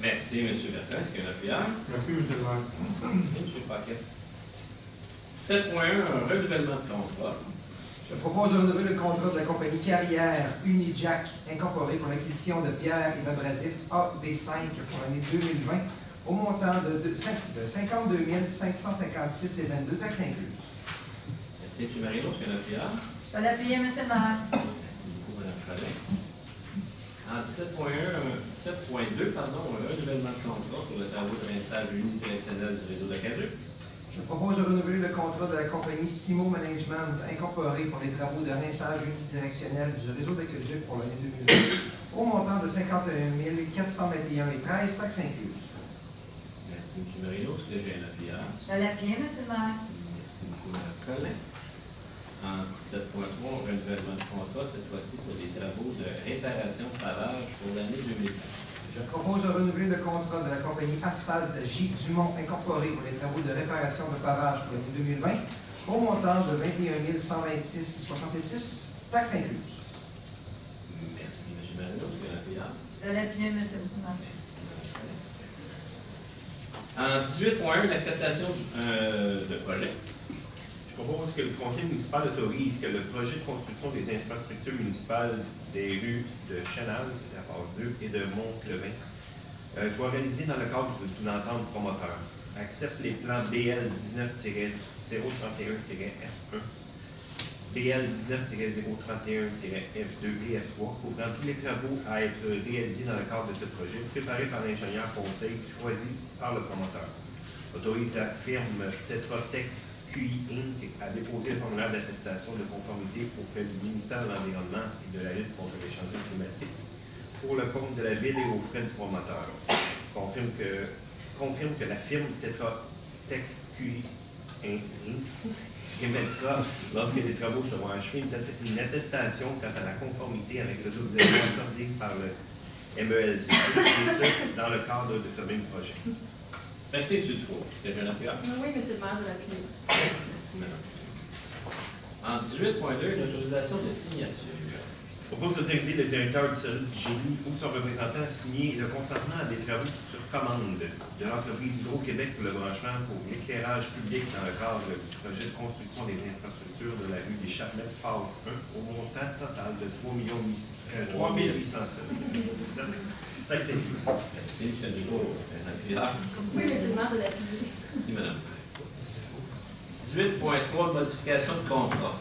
[SPEAKER 1] Merci, M. Bertrand. Est-ce qu'il y a un appuyeur?
[SPEAKER 10] Merci, M. le maire.
[SPEAKER 1] Merci, M. Paquet. 7.1, un renouvellement de contrat.
[SPEAKER 4] Je propose de renouveler le contrat de la compagnie Carrière Unijack Incorporée pour l'acquisition de pierres et d'abrasifs AB5 pour l'année 2020 au montant de 52 556,22 taxes incluses.
[SPEAKER 1] Merci, M. Marino. Est-ce qu'il y a un appuyeur?
[SPEAKER 9] Je vais l'appuyer, M. le maire.
[SPEAKER 1] Merci beaucoup, Mme Collin. En 17.2, pardon, un renouvellement de contrat pour le travaux de rinçage unidirectionnel du réseau d'Acadie.
[SPEAKER 4] Je propose de renouveler le contrat de la compagnie Simo Management Incorporée pour les travaux de rinçage unidirectionnel du réseau d'aqueduc pour l'année 2020 au montant de 51 421,13 taxes incluses.
[SPEAKER 1] Merci, M. Marino. Est-ce que j'ai un appuyeur?
[SPEAKER 9] Je vais l'appuyer, M. le maire.
[SPEAKER 1] Merci beaucoup, Mme Collin. En 17.3, renouvellement de contrat, cette fois-ci pour des travaux de réparation de pavage pour l'année 2020.
[SPEAKER 4] Je propose de renouveler le contrat de la compagnie Asphalte J. Dumont Incorporée pour les travaux de réparation de pavage pour l'année 2020 au montant de 21 126,66 taxes incluses.
[SPEAKER 1] Merci, M. Marino. Est-ce qu'il y a un appuyeur?
[SPEAKER 9] Je vais l'appuyer, M. le maire.
[SPEAKER 1] Merci, Mme Collin. En 18.1, l'acceptation de projet.
[SPEAKER 12] Je propose que le conseil municipal autorise que le projet de construction des infrastructures municipales des rues de Chenaz, la phase 2, et de Mont-Clevin soit réalisé dans le cadre d'une entente promoteur. Accepte les plans BL 19-031-F1, BL 19-031-F2 et F3, couvrant tous les travaux à être réalisés dans le cadre de ce projet, préparé par l'ingénieur conseil choisi par le promoteur. Autorise la firme Tetra Tech QI Inc. a déposé le formulaire d'attestation de conformité auprès du ministère de l'Environnement et de la lutte contre les changements climatiques pour le compte de la Ville et aux frais du promoteur. Confirme que la firme Tetra Tech QI Inc. émettra, lorsque les travaux seront achevés, une attestation quant à la conformité avec l'autorisation accordée par le MELC, et ce, dans le cadre de ce même projet.
[SPEAKER 1] Merci, M. Dufour. Est-ce que j'ai un appuyeur?
[SPEAKER 7] Oui, M. le maire, je l'appuie.
[SPEAKER 1] Merci, Mme. En 18.2, une autorisation de signature.
[SPEAKER 12] Je propose d'autoriser le directeur du service du génie ou son représentant à signer le consentement à des travaux sur commande de l'entreprise Hydro-Québec pour le branchement pour l'éclairage public dans le cadre du projet de construction des infrastructures de la rue des Chapelettes, phase 1, au montant total de 3 817. Taxes incluses.
[SPEAKER 1] Merci, M. Dufour. Un appuyeur?
[SPEAKER 7] Oui, M. le maire, je l'appuie.
[SPEAKER 1] Merci, Mme. 18.3, modification de contrat.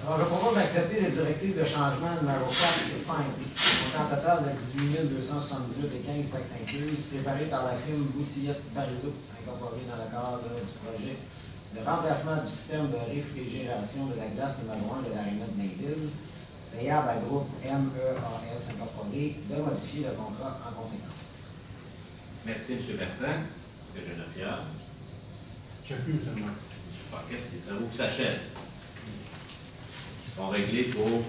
[SPEAKER 6] Alors, je propose d'accepter les directives de changement numéro 4 et 5, montant total de 18 278,15 taxes incluses, préparées par la firme Boutillette Parizeau, incorporée dans le cadre du projet de remplacement du système de réfrigération de la glace numéro 1 de l'Aréna de Blainville, payable à groupe MEAS incorporé, de modifier le contrat en conséquence.
[SPEAKER 1] Merci, M. Bertrand. Est-ce que j'ai un appuyeur?
[SPEAKER 10] J'appuie, M. le maire.
[SPEAKER 1] Paquet, les travaux qui s'achèvent. Ils sont réglés pour.
[SPEAKER 10] Ouais.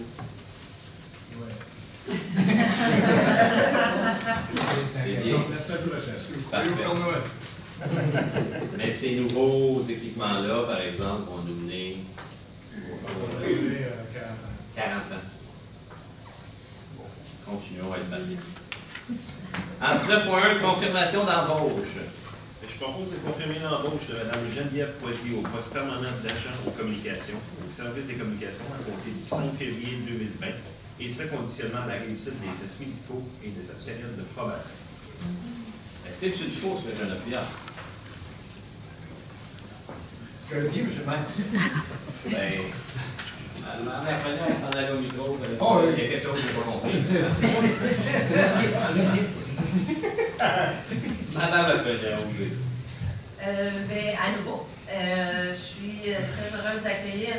[SPEAKER 1] C'est bien.
[SPEAKER 10] La seule recherche.
[SPEAKER 1] Parfait. Mais ces nouveaux équipements-là, par exemple, vont nous mener pour 40 ans. Continuons à être patients. En 19.1, confirmation d'embauche.
[SPEAKER 12] Je propose de confirmer l'embauche de Mme Geneviève Poitier au poste permanent d'agent aux communications, au service des communications à compter du 5 février 2020, et ce conditionnant à la réussite des tests médicaux et de sa période de probation.
[SPEAKER 1] Merci, M. Dufour, ce que j'ai un appuyeur.
[SPEAKER 4] Je le dis, M. le maire.
[SPEAKER 1] Ben, Mme la première s'en allait au micro.
[SPEAKER 4] Oh, oui.
[SPEAKER 1] Il y a quelque chose que je n'ai pas compris. Madame la première, osez.
[SPEAKER 15] À nouveau, je suis très heureuse d'accueillir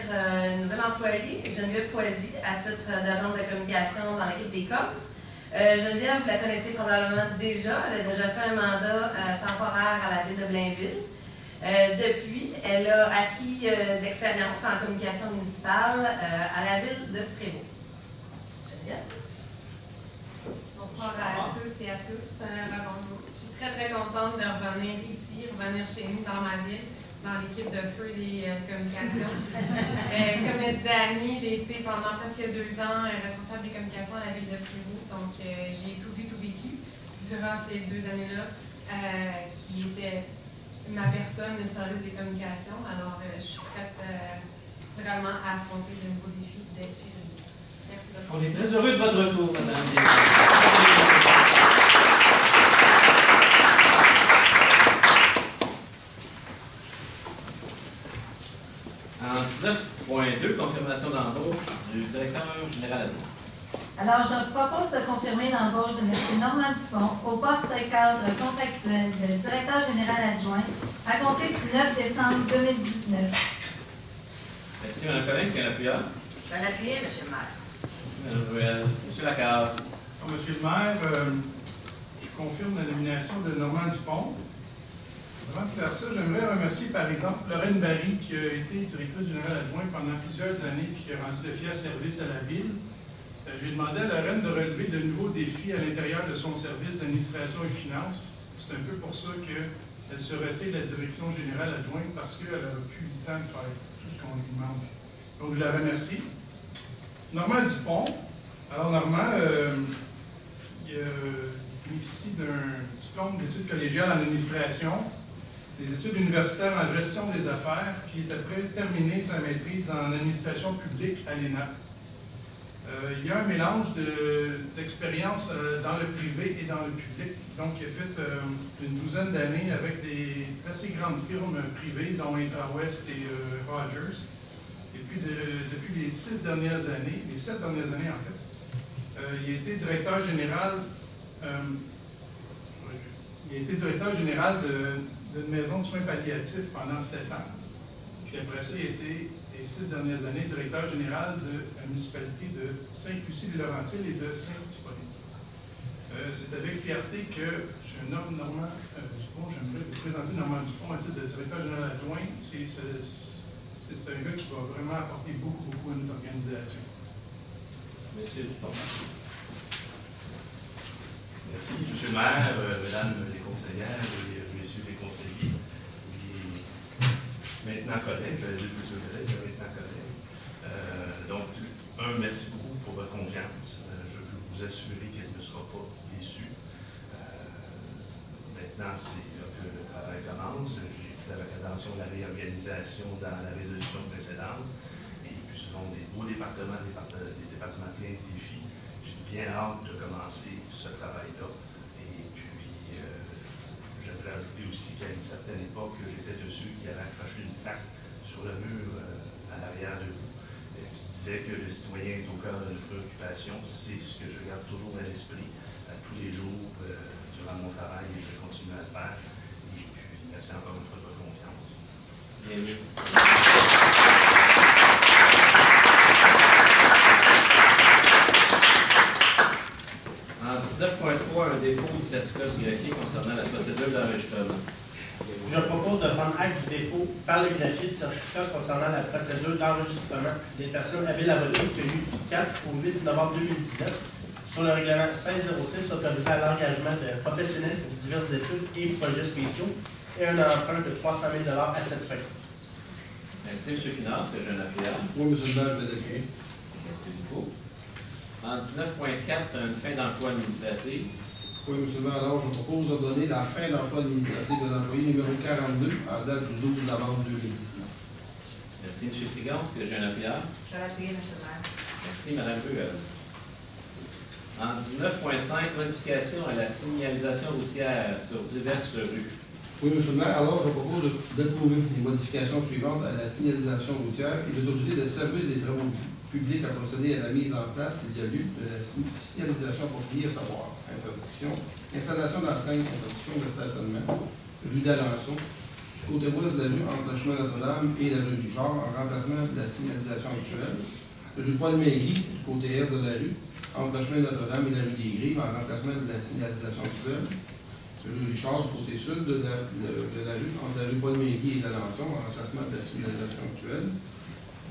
[SPEAKER 15] une nouvelle employée, Geneviève Poisy, à titre d'agente de communication dans l'équipe des COM. Geneviève, vous la connaissez probablement déjà. Elle a déjà fait un mandat temporaire à la ville de Blainville. Depuis, elle a acquis d'expérience en communication municipale à la ville de Prévost. Geneviève?
[SPEAKER 18] Bonsoir à tous et à toutes. Je suis très contente de revenir ici, revenir chez nous dans ma ville, dans l'équipe de feu des communications. Comme le disait Annie, j'ai été pendant presque 2 ans responsable des communications à la ville de Prévost, donc j'ai tout vu, tout vécu durant ces 2 années-là, qui était ma personne, le service des communications. Alors, je suis prête vraiment à affronter de nouveaux défis d'être février. Merci beaucoup.
[SPEAKER 1] On est très heureux de votre retour, madame. En 19.2, confirmation d'embauche du directeur général adjoint.
[SPEAKER 9] Alors, je propose de confirmer l'embauche de M. Normand Dupont au poste de cadre contractuel de directeur général adjoint à compter du 9 décembre 2019.
[SPEAKER 1] Merci, Mme Collin. Est-ce qu'il y a un appuyeur?
[SPEAKER 3] Je vais l'appuyer, M. le maire.
[SPEAKER 1] Merci, Mme Ruel. M. Lacasse.
[SPEAKER 19] Monsieur le maire, je confirme la nomination de Normand Dupont. Avant de faire ça, j'aimerais remercier par exemple Lorraine Barry, qui a été directrice générale adjointe pendant plusieurs années et qui a rendu de fiers services à la ville. J'ai demandé à Lorraine de relever de nouveaux défis à l'intérieur de son service d'administration et finances. C'est un peu pour ça qu'elle se retire de la direction générale adjointe parce qu'elle n'a plus le temps de faire tout ce qu'on lui demande. Donc, je la remercie. Normand Dupont. Alors, Normand, il bénéficie d'un diplôme d'études collégiales en administration, des études universitaires en gestion des affaires, puis il est après terminer sa maîtrise en administration publique à l'ENA. Il y a un mélange d'expérience dans le privé et dans le public. Donc, il a fait une 12aine d'années avec des assez grandes firmes privées, dont Intrawest et Rogers. Et puis, depuis les 7 dernières années en fait, il a été directeur général d'une maison de soins palliatifs pendant 7 ans. Puis après ça, il a été, les 6 dernières années, directeur général de la municipalité de Sainte-Lucie-des-Laurentides et de Saint-Hippolyte. C'est avec fierté que je nomme Normand Dupont. J'aimerais vous présenter Normand Dupont à titre de directeur général adjoint. C'est un gars qui va vraiment apporter beaucoup à notre organisation.
[SPEAKER 1] Monsieur Dupont.
[SPEAKER 20] Merci, Monsieur le maire, mesdames les conseillères et messieurs les conseillers, et maintenant collègues, j'allais dire futurs collègues, maintenant collègues. Donc, merci beaucoup pour votre confiance. Je peux vous assurer qu'elle ne sera pas déçue. Maintenant, c'est que le travail commence. J'ai écouté avec attention la réorganisation dans la résolution précédente. Et puis, selon des beaux départements, des départements pleins de défis, j'ai bien hâte de commencer ce travail-là. Et puis, j'aimerais ajouter aussi qu'à une certaine époque, j'étais de ceux qui avaient accroché une plaque sur le mur à l'arrière de vous, qui disait que le citoyen est au cœur de notre préoccupation. C'est ce que je garde toujours à l'esprit tous les jours durant mon travail et je continue à le faire. Et puis, merci encore une fois de votre confiance.
[SPEAKER 1] Bienvenue. En 19.3, un dépôt du certificat de greffier concernant la procédure d'enregistrement.
[SPEAKER 5] Je propose de prendre acte du dépôt par le greffier du certificat concernant la procédure d'enregistrement des personnes habiles à voter tenue du 4 au 8 novembre 2019 sur le règlement 1606 autorisant l'engagement de professionnels pour diverses études et projets spéciaux et un emprunt de 300 000 $ à cette fin.
[SPEAKER 1] Merci, M. Pinard, que j'ai un appuyeur.
[SPEAKER 11] Oui, M. le maire, je vais l'appuyer.
[SPEAKER 1] Merci beaucoup. En 19.4, une fin d'emploi administrative.
[SPEAKER 11] Oui, M. le maire, alors je propose de donner la fin d'emploi administratif de l'employé numéro 42 à date du 12 novembre 2019.
[SPEAKER 1] Merci, M. Frigance, que j'ai un appuyeur.
[SPEAKER 3] Je vais l'appuyer, M. le maire.
[SPEAKER 1] Merci, Mme Ruel. En 19.5, modification à la signalisation routière sur diverses rues.
[SPEAKER 11] Oui, M. le maire, alors je propose d'approuver les modifications suivantes à la signalisation routière et d'autoriser le service des travaux publics à procéder à la mise en place, il y a lieu, de la signalisation appropriée, à savoir interdiction, installation d'enseignes, interdiction de stationnement, rue d'Alençon, côté ouest de la rue entre le chemin Notre-Dame et la rue du Char, en remplacement de la signalisation actuelle, rue Paul-Maigry, du côté est de la rue, entre le chemin Notre-Dame et la rue des Grives, en remplacement de la signalisation actuelle, Sur le Richard, du côté sud de la rue, entre la rue Paul-Méguy et l'Alençon, en remplacement de la signalisation actuelle.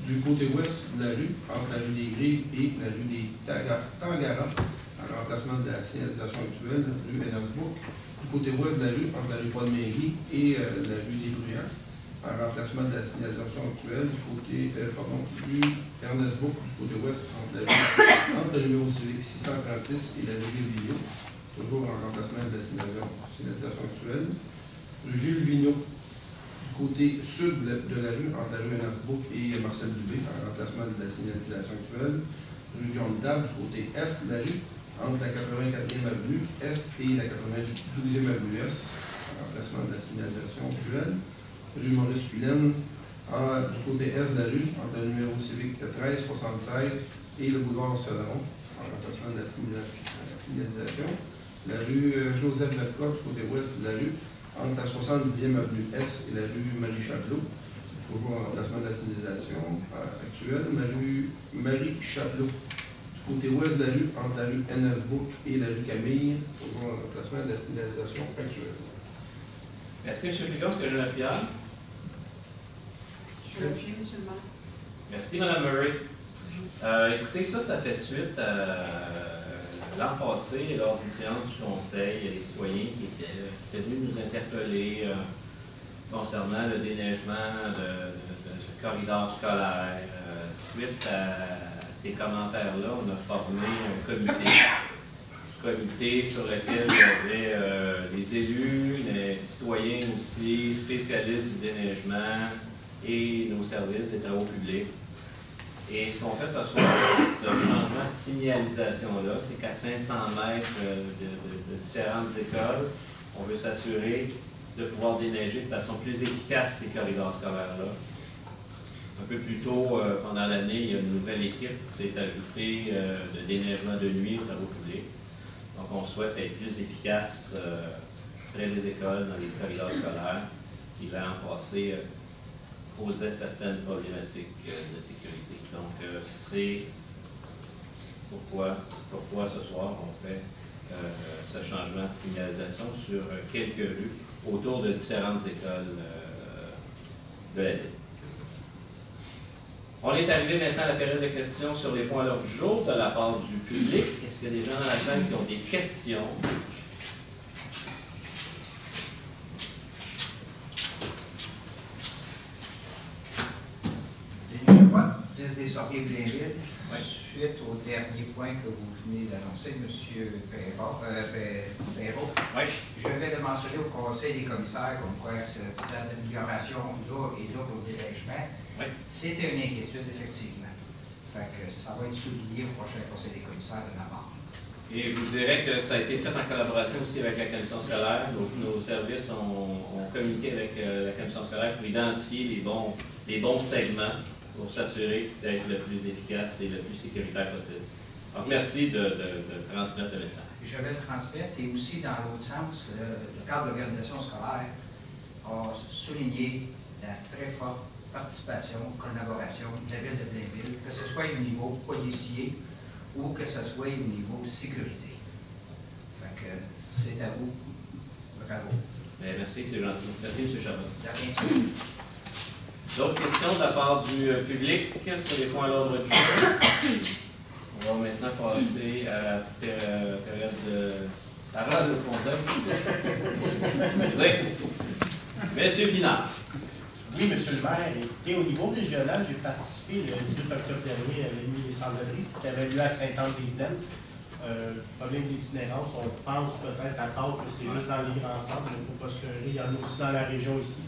[SPEAKER 11] Du côté ouest de la rue, entre la rue des Grilles et la rue des Tangaras, en remplacement de la signalisation actuelle, rue Enersbrook. Du côté ouest de la rue, entre la rue Paul-Méguy et la rue des Bruyants, en remplacement de la signalisation actuelle, du côté, rue Ernest-Bouc, du côté ouest, entre le numéro civique 636 et la rue des Vigneaux, toujours en remplacement de la signalisation actuelle. Rue Jules Vigneault, du côté sud de la rue, entre la rue Ernest-Bouc et Marcel Dubé, en remplacement de la signalisation actuelle. Rue John Dab, du côté est de la rue, entre la 84e avenue Est et la 92e avenue Est, en remplacement de la signalisation actuelle. Rue Maurice-Pulaine, du côté est de la rue, entre le numéro civique 1376 et le boulevard Celeron, en remplacement de la signalisation. La rue Joseph-Bercotte, du côté ouest de la rue, entre la 70e avenue Est et la rue Marie-Chapelot, toujours en remplacement de la signalisation actuelle. La rue Marie-Chapelot, du côté ouest de la rue, entre la rue Enersbrook et la rue Camille, toujours en remplacement de la signalisation actuelle.
[SPEAKER 1] Merci, M. Fligon. Est-ce que j'ai la prière?
[SPEAKER 8] Je l'appuie, M. le maire.
[SPEAKER 1] Merci, Mme Murray. Écoutez, ça fait suite à l'an passé, lors d'une séance du Conseil, il y a des citoyens qui étaient venus nous interpeller concernant le déneigement de ce corridor scolaire. Suite à ces commentaires-là, on a formé un comité sur lequel il y avait les élus, les citoyens aussi, spécialistes du déneigement et nos services des travaux publics. Et ce qu'on fait ce soir, ce changement de signalisation-là, c'est qu'à 500 mètres de différentes écoles, on veut s'assurer de pouvoir déneiger de façon plus efficace ces corridors scolaires-là. Un peu plus tôt, pendant l'année, il y a une nouvelle équipe qui s'est ajoutée de déneigement de nuit aux travaux publics. Donc, on souhaite être plus efficace près des écoles, dans les corridors scolaires, qui l'an passé posaient certaines problématiques de sécurité. Donc, c'est pourquoi ce soir on fait ce changement de signalisation sur quelques rues autour de différentes écoles de la ville. On est arrivé maintenant à la période de questions sur les points à l'ordre du jour de la part du public. Est-ce qu'il y a des gens dans la salle qui ont des questions?
[SPEAKER 21] Des sorties Blainville. Suite au dernier point que vous venez d'annoncer, M. Perrault,
[SPEAKER 1] oui.
[SPEAKER 21] Je vais le mentionner au Conseil des commissaires comme quoi cette plan d'amélioration là et là pour le déneigement.
[SPEAKER 1] Oui.
[SPEAKER 21] C'était une inquiétude, effectivement. Fait que ça va être souligné au prochain Conseil des commissaires de novembre.
[SPEAKER 1] Et je vous dirais que ça a été fait en collaboration aussi avec la commission scolaire. Nos services ont communiqué avec la commission scolaire pour identifier les bons segments pour s'assurer d'être le plus efficace et le plus sécuritaire possible. Donc, merci de transmettre le message.
[SPEAKER 21] Je vais le transmettre et aussi, dans l'autre sens, le cadre d'organisation scolaire a souligné la très forte participation, collaboration de la ville de Blainville, que ce soit au niveau policier ou que ce soit au niveau sécurité. Fait que c'est à vous. Bravo.
[SPEAKER 1] Bien, merci, c'est gentil. Merci, M. Chabot.
[SPEAKER 21] De rien.
[SPEAKER 1] D'autres questions de la part du public sur les points à l'ordre du jour? On va maintenant passer à la période de parole au conseil. Oui. Monsieur Pinard.
[SPEAKER 5] Oui, Monsieur le maire. Écoutez, au niveau régional, j'ai participé le 18 octobre dernier à la nuit des sans-abri qui avait lieu à Sainte-Anne-des-Plaines. Problème d'itinérance, on pense peut-être encore que c'est juste dans les grands centres, il ne faut pas se leurrer. Il y en a aussi dans la région ici.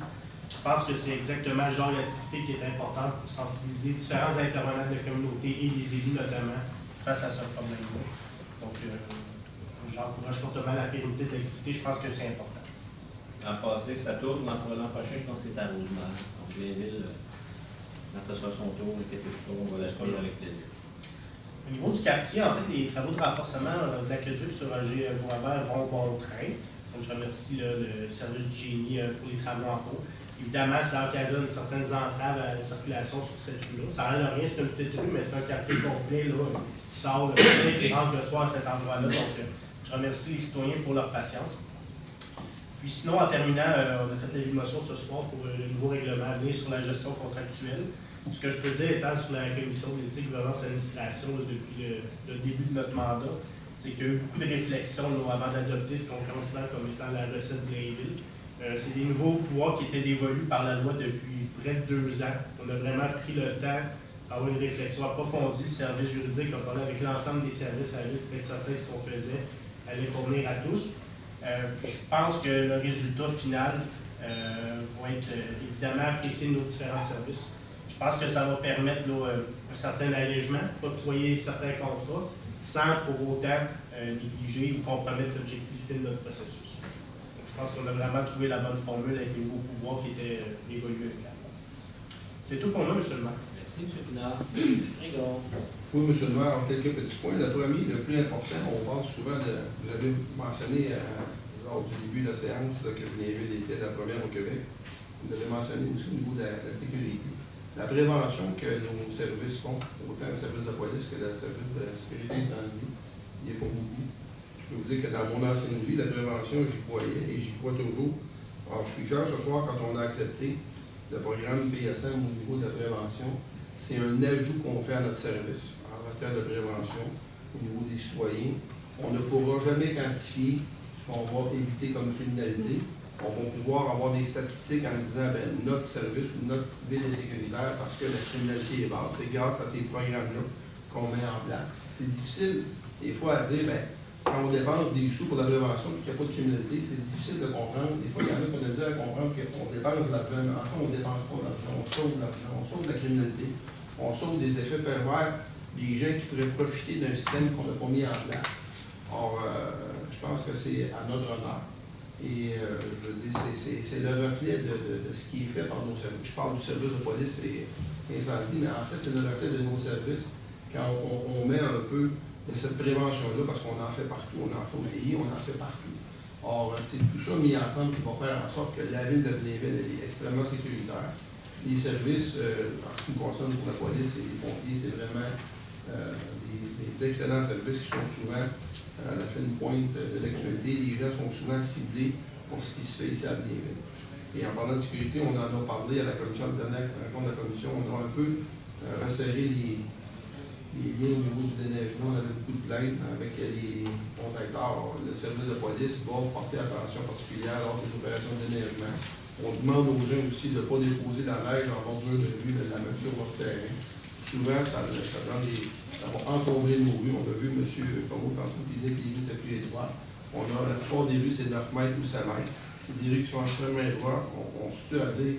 [SPEAKER 5] Je pense que c'est exactement le genre d'activité qui est importante pour sensibiliser différents intervenants de la communauté et les élus notamment face à ce problème-là. Donc, j'encourage fortement la pérennité de l'activité. Je pense que c'est important.
[SPEAKER 1] L'an passé, ça tourne. L'an prochain, je pense que c'est à Rosemère. Donc, Blainville, quand ce sera son tour, on va l'accueillir avec plaisir.
[SPEAKER 5] Au niveau du quartier, en fait, les travaux de renforcement de l'aqueduc sur Roger Boisvert vont bon train. Donc, je remercie le service du génie pour les travaux en cours. Évidemment, ça occasionne certaines entraves à la circulation sur cette rue-là. Ça n'enlève rien, c'est une petite rue, mais c'est un quartier complet là, qui sort le matin et qui rentre le soir à cet endroit-là. Donc, je remercie les citoyens pour leur patience. Puis sinon, en terminant, on a fait l'avis de motion ce soir pour le nouveau règlement à venir sur la gestion contractuelle. Ce que je peux dire, étant sur la commission d'éthique, gouvernance et administration depuis le début de notre mandat, c'est qu'il y a eu beaucoup de réflexions avant d'adopter ce qu'on considère comme étant la recette Blainville. C'est des nouveaux pouvoirs qui étaient dévolus par la loi depuis près de 2 ans. On a vraiment pris le temps d'avoir une réflexion approfondie. Le service juridique a parlé avec l'ensemble des services à la lutte pour être certain que ce qu'on faisait allait convenir à tous. Puis je pense que le résultat final va être évidemment apprécié de nos différents services. Je pense que ça va permettre un certain allègement, octroyer certains contrats, sans pour autant négliger ou compromettre l'objectivité de notre processus. Donc, je pense qu'on a vraiment trouvé la bonne formule avec les nouveaux pouvoirs qui étaient évolués avec la loi. C'est tout pour moi, M. le maire.
[SPEAKER 1] Merci, M. Pinard. Rigaud.
[SPEAKER 11] Oui, M. le maire, quelques petits points. Le premier, le plus important, on parle souvent de, vous avez mentionné lors du début de la séance là, que Blainville était la première au Québec. Vous l'avez mentionné aussi au niveau de la sécurité. La prévention que nos services font, autant le service de police que le service de sécurité incendie, il n'y a pas beaucoup. Je peux vous dire que dans mon ancienne vie, la prévention, j'y croyais et j'y crois toujours. Alors, je suis fier ce soir quand on a accepté le programme PSM au niveau de la prévention. C'est un ajout qu'on fait à notre service en matière de prévention au niveau des citoyens. On ne pourra jamais quantifier ce qu'on va éviter comme criminalité. On va pouvoir avoir des statistiques en disant ben, notre service ou notre ville est sécuritaire parce que la criminalité est basse. C'est grâce à ces programmes-là qu'on met en place. C'est difficile, des fois, à dire, ben, quand on dépense des sous pour la prévention et qu'il n'y a pas de criminalité, c'est difficile de comprendre. Des fois, il y en a qui ont dit à comprendre qu'on dépense de l'argent, mais en fait, on ne dépense pas l'argent, on sauve l'argent, on sauve la criminalité, on sauve des effets pervers, des gens qui pourraient profiter d'un système qu'on n'a pas mis en place. Or, je pense que c'est à notre honneur. Et je veux dire, c'est le reflet de ce qui est fait par nos services. Je parle du service de police et incendie, mais en fait, c'est le reflet de nos services. Quand on met un peu de cette prévention-là, parce qu'on en fait partout, on en fait au pays, on en fait partout. Or, c'est tout ça mis ensemble qui va faire en sorte que la ville de Blainville est extrêmement sécuritaire. Les services, en ce qui me concerne pour la police et les pompiers, c'est vraiment d'excellents services qui sont souvent à la fine pointe de l'actualité. Les gens sont souvent ciblés pour ce qui se fait ici à Blainville. Et en parlant de sécurité, on en a parlé à la commission, la dernière rencontre de la commission, on a un peu resserré les liens au niveau du déneigement. On avait beaucoup de plaintes avec les contracteurs. Le service de police va porter attention particulière lors des opérations de déneigement. On demande aux gens aussi de ne pas déposer la neige en bordure de rue, de la même sur votre terrain. Souvent, ça va encombrer nos rues. On a vu M. Como tantôt qui disait que les rues étaient plus étroites. On a la plupart des rues, c'est 9 mètres ou 5 mètres. C'est des rues qui sont extrêmement étroites. On se tue à dire,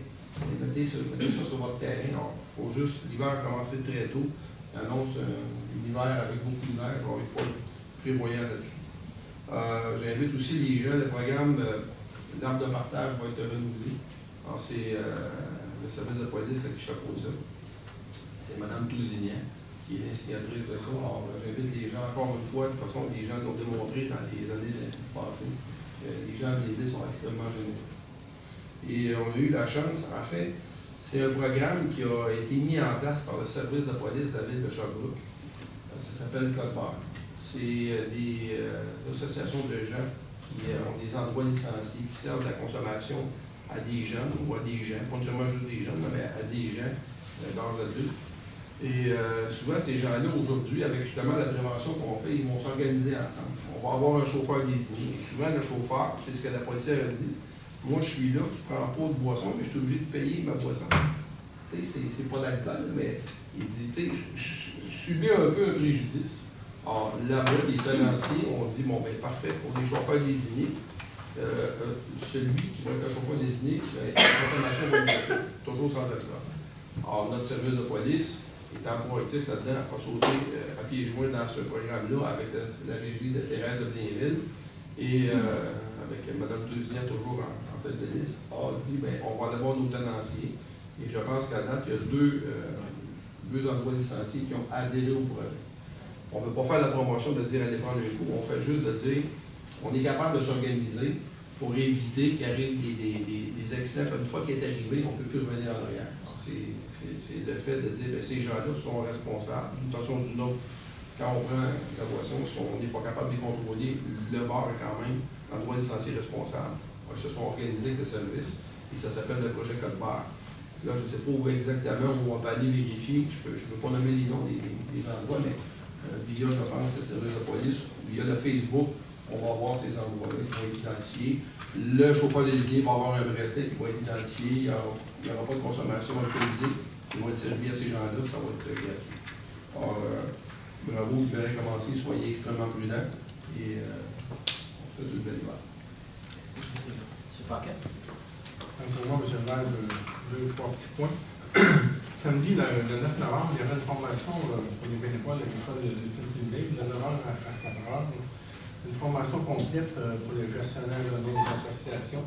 [SPEAKER 11] mettez ça sur votre terrain. Il faut juste, l'hiver a commencé très tôt. Il annonce un hiver avec beaucoup de neige. Alors, il faut être prévoyant là-dessus. J'invite aussi les gens, le programme d'arbre de partage va être renouvelé. Alors, c'est le service de police qui chapeaute ça. C'est Mme Tousignan qui est l'instigatrice de ça. Alors, j'invite les gens, encore une fois, de toute façon, les gens l'ont démontré dans les années passées, les gens de l'Église sont extrêmement généreux. Et on a eu la chance, en fait, c'est un programme qui a été mis en place par le service de police de la ville de Sherbrooke. Ça s'appelle Code Barre. C'est des associations de gens qui ont des endroits licenciés, qui servent la consommation à des jeunes ou à des gens, pas seulement juste des jeunes, mais à des gens d'âge adulte. Et souvent, ces gens-là, aujourd'hui, avec justement la prévention qu'on fait, ils vont s'organiser ensemble. On va avoir un chauffeur désigné. Et souvent, le chauffeur, c'est ce que la policière a dit, moi, je suis là, je ne prends pas de boisson, mais je suis obligé de payer ma boisson. Tu sais, c'est pas d'alcool, mais il dit, tu sais, je subis un peu un préjudice. Alors, là-bas, les tenanciers ont dit, bon, ben parfait, pour les chauffeurs désignés, celui qui va être un chauffeur désigné, ben, sa consommation va être toujours sans alcool. Alors, notre service de police étant proactif là-dedans, a sauté à pieds joints dans ce programme-là avec la régie de Thérèse de Blainville et avec Mme Tousignan toujours en tête de liste, a dit ben, on va aller voir nos tenanciers. Et je pense qu'à date, il y a deux endroits licenciés qui ont adhéré au projet. On ne veut pas faire la promotion de dire allez prendre un coup, on fait juste de dire on est capable de s'organiser pour éviter qu'il arrive des accidents. Une fois qu'il est arrivé, on ne peut plus revenir en arrière. C'est le fait de dire que ces gens-là sont responsables d'une façon ou d'une autre. Quand on prend la boisson, si on n'est pas capable de les contrôler, le bar est quand même l'endroit licencié responsable. Ils se sont organisés avec le service et ça s'appelle le projet Code Barre. Là, je ne sais pas où exactement où on va aller vérifier. Je ne peux pas nommer les noms des endroits, mais via, je pense, le service de police, via le Facebook, on va voir ces endroits-là qui vont être identifiés. Le chauffeur désigné va avoir un bracelet qui va être identifié. Il n'y aura pas de consommation alcoolisée qui va être servie à ces gens-là. Ça va être gratuit. Alors, bravo, libérez, commencez, soyez extrêmement prudents et on se fait une belle hiver.
[SPEAKER 1] M. Paquet.
[SPEAKER 10] Pour moi, M. le maire, deux, trois petits points. Samedi, le 9 novembre, il y avait une formation pour les bénévoles de l'école de Saint-Philippe, de 9h à 4h. Une formation complète pour les gestionnaires de nos associations.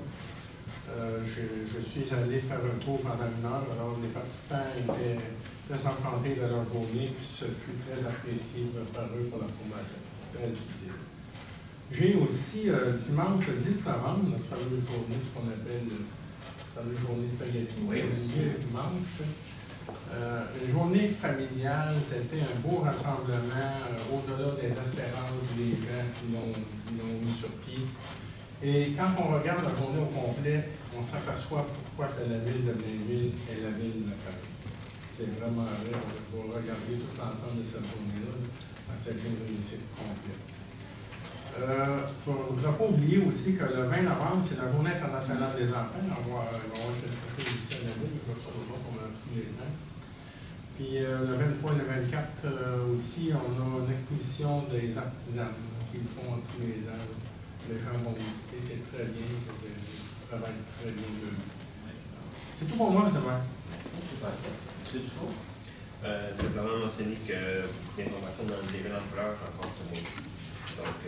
[SPEAKER 10] Je suis allé faire un tour pendant 1 heure, alors les participants étaient très enchantés de leur journée, puis ce fut très apprécié par eux pour la formation. Très utile. J'ai aussi dimanche 10 novembre, notre fameuse journée, ce qu'on appelle la journée spaghetti,
[SPEAKER 1] oui,
[SPEAKER 10] dimanche. Une journée familiale, c'était un beau rassemblement au-delà des espérances des gens qui l'ont mis sur pied. Et quand on regarde la journée au complet, on s'aperçoit pourquoi que la ville de Blainville est la ville de la famille. C'est vraiment vrai, on va regarder tout l'ensemble de cette journée-là, c'est une réussite complète. Il ne faut pas oublier aussi que le 20 novembre, c'est la journée internationale des enfants. On va avoir quelque chose ici à la ville, je ne vais pas le voir comme tous les ans. Puis le 23 et le 24 aussi, on a une exposition des artisans qui le font tous les ans. Les gens vont visiter, c'est très bien, ça travaille très bien de nous. C'est tout pour moi, M. le maire.
[SPEAKER 1] Merci, M.
[SPEAKER 12] Simplement mentionner que l'information dans le débat d'ampleur encore ce mois-ci. Donc,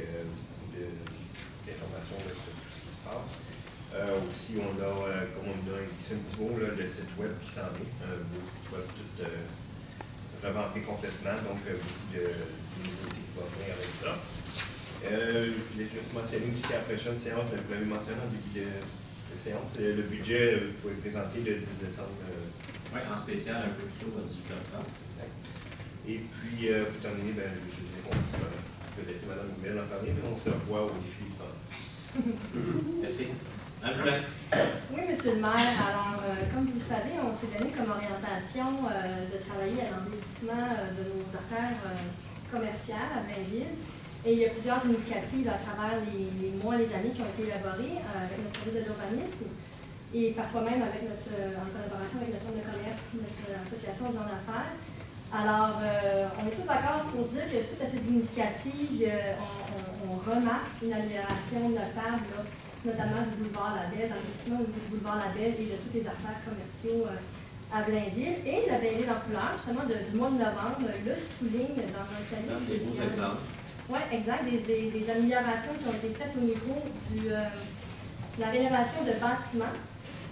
[SPEAKER 12] d'informations sur tout ce qui se passe. Aussi, on a, comme on a dit un petit mot, là, le site web qui s'en est, un beau site web tout revampé complètement, donc beaucoup de nouveautés qui vont venir avec ça. Je voulais juste mentionner aussi qu'à la prochaine séance, vous l'avez mentionné en début de séance, le budget pour être présenté le 10 décembre.
[SPEAKER 1] Oui, en spécial, un peu plus tôt, à 18h30.
[SPEAKER 12] Et puis, pour terminer, je disais qu'on peut laisser Mme Goubelle en parler, mais on se revoit au défi du temps.
[SPEAKER 1] Merci.
[SPEAKER 7] Oui, M. le maire. Alors, comme vous le savez, on s'est donné comme orientation de travailler à l'embellissement de nos affaires commerciales à Blainville. Et il y a plusieurs initiatives à travers les mois, les années qui ont été élaborées avec notre service de l'urbanisme et parfois même avec en collaboration avec la Chambre de commerce et notre association de gens d'affaires. Alors, on est tous d'accord pour dire que suite à ces initiatives, on remarque une amélioration notable, là, notamment du boulevard Labelle, l'enrichissement du boulevard Labelle et de toutes les affaires commerciaux à Blainville. Et la Blainville en couleur, justement, du mois de novembre, le souligne dans un calice spécial. Oui, exact. Des améliorations qui ont été faites au niveau de la rénovation de bâtiments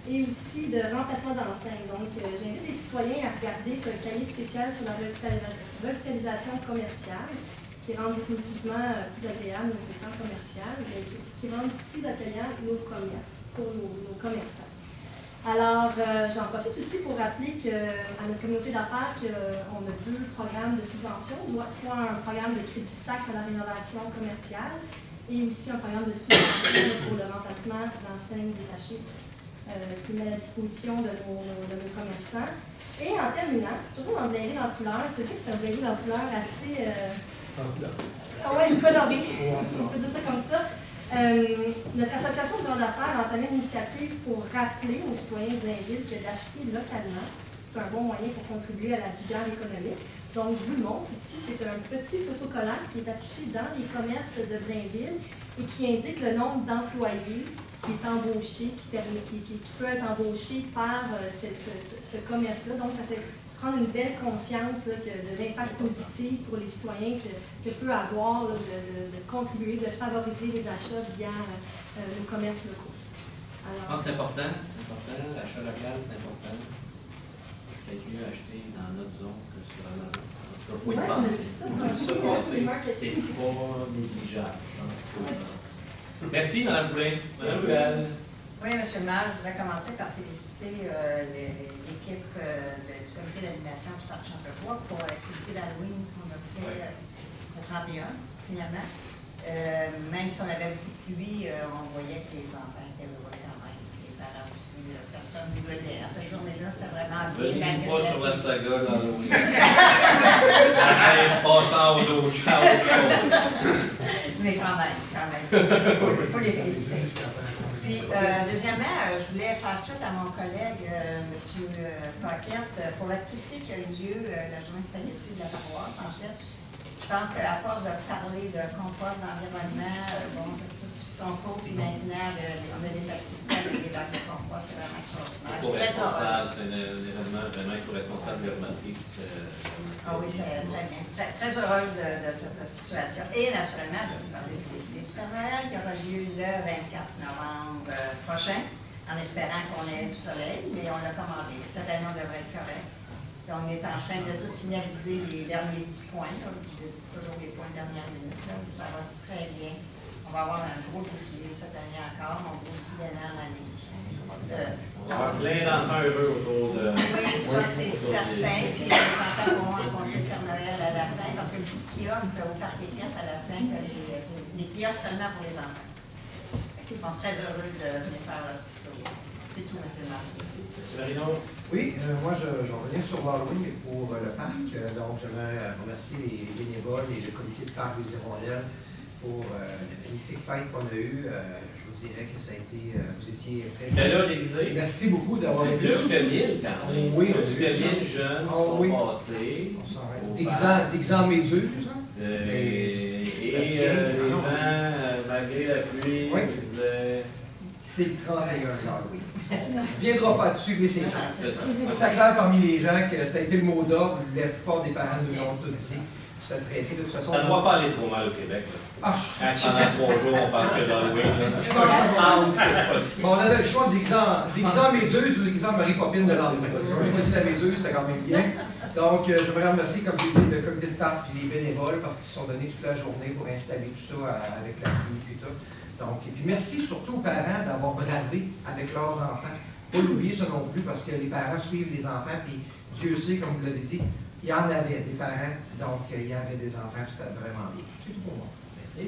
[SPEAKER 7] et aussi de remplacement d'enseignes. Donc, j'invite les citoyens à regarder ce cahier spécial sur la revitalisation commerciale qui rend définitivement plus agréable nos secteurs commerciaux, mais qui rend plus accueillant nos commerces, pour nos commerçants. Alors, j'en profite aussi pour rappeler à notre communauté d'affaires qu'on a 2 programmes de subvention, soit un programme de crédit de taxe à la rénovation commerciale et aussi un programme de subvention pour le remplacement d'enseignes détachées qui met à la disposition de nos commerçants. Et en terminant, toujours en Blainville en couleur, c'est vrai que c'est un Blainville en couleur assez coloré, on peut dire ça comme ça. Notre association de gens d'affaires a entamé une initiative pour rappeler aux citoyens de Blainville que d'acheter localement, c'est un bon moyen pour contribuer à la vigueur économique. Donc, je vous le montre ici, c'est un petit autocollant qui est affiché dans les commerces de Blainville et qui indique le nombre d'employés qui est embauché, qui peut être embauché par ce commerce-là. Donc, ça fait prendre une belle conscience là, de l'impact positif pour les citoyens que peut avoir là, de contribuer, de favoriser les achats via nos commerces locaux.
[SPEAKER 1] Alors, c'est important, l'achat local, c'est important. C'est mieux acheter dans notre zone que sur Amazon. En tout cas, il faut y penser. C'est pas négligeable, je pense qu'il faut y penser. Merci, Mme Boulay. Mme Ruel.
[SPEAKER 3] Oui, M. le maire, je voudrais commencer par féliciter l'équipe du comité d'animation du parc Champerbois pour l'activité d'Halloween qu'on a fait le 31, finalement. Même même si on avait beaucoup de pluie, on voyait que les enfants étaient heureux quand même. Les parents aussi, personne ne voulait. À cette journée-là, c'était vraiment bien.
[SPEAKER 1] Venez pas sur la saga d'Halloween. Je passe en haut
[SPEAKER 3] Mais quand même, il faut les féliciter. Puis, deuxièmement, je voulais faire suite à mon collègue, M. Paquette, pour l'activité qui a eu lieu, la journée spaghetti de la paroisse, en fait. Je pense qu'à force de parler de compost, d'environnement, bon, tout suit son cours, puis maintenant, on a des activités avec les bacs de compost, c'est vraiment extraordinaire.
[SPEAKER 1] Éco-responsable, c'est un événement vraiment éco-responsable de remarquer.
[SPEAKER 3] Ah oui, c'est très bien. Très heureuse de cette situation. Et naturellement, je vais vous parler du défilé du Père Noël qui aura lieu le 24 novembre prochain, en espérant qu'on ait du soleil, mais on l'a commandé. Cette année, on devrait être correct. Et on est en train de tout finaliser les derniers petits points, là, toujours les points de dernière minute. Là, ça va très bien. On va avoir un gros défilé cette année encore. On va aussi donner en année.
[SPEAKER 1] On va avoir plein d'enfants heureux autour de...
[SPEAKER 3] Oui, ça c'est certain. Puis les enfants vont rencontrer le Père Noël à la fin, parce que le kiosque au Parc des Pièces à la fin, les kiosques seulement pour les enfants. Ils sont très heureux de venir faire leur petit tour. C'est tout, M. le maire.
[SPEAKER 1] M. Marino?
[SPEAKER 4] Oui, moi je reviens sur l'Halloween pour le parc. Donc, j'aimerais remercier les bénévoles et le comité de parc des Hirondelles pour la magnifique fête qu'on a eue. Je vous dirais que ça a été. Vous étiez très.
[SPEAKER 1] J'étais là déguisé.
[SPEAKER 4] Merci beaucoup d'avoir été là.
[SPEAKER 1] Plus que 1000 quand même.
[SPEAKER 4] Oui,
[SPEAKER 1] plus que 1000 jeunes sont passés.
[SPEAKER 4] D'exemple méduse.
[SPEAKER 1] Et les gens, malgré la pluie, disaient.
[SPEAKER 4] C'est le 31 janvier. On ne viendra pas dessus, mais c'est clair.
[SPEAKER 3] C'est
[SPEAKER 4] clair parmi les gens que ça a été le mot d'ordre. La plupart des parents nous l'ont tout dit. C'était très bien. De toute façon,
[SPEAKER 1] ça ne doit pas aller trop mal au Québec.
[SPEAKER 4] Ah,
[SPEAKER 1] pendant 3 jours, on parle que d'Halloween.
[SPEAKER 4] Bon, on avait le choix d'exemple Méduse ou d'exemple Marie-Popine de l'Anse. J'ai choisi la Méduse, c'était quand même bien. Donc, je voudrais remercier, comme je l'ai dit, le comité de parc et les bénévoles parce qu'ils se sont donnés toute la journée pour installer tout ça avec la pluie et tout. Donc, et puis merci surtout aux parents d'avoir bravé avec leurs enfants. Pas l'oublier ça non plus, parce que les parents suivent les enfants, puis Dieu sait, comme vous l'avez dit, il y en avait des parents, donc il y avait des enfants, puis c'était vraiment bien. C'est tout pour moi. Merci.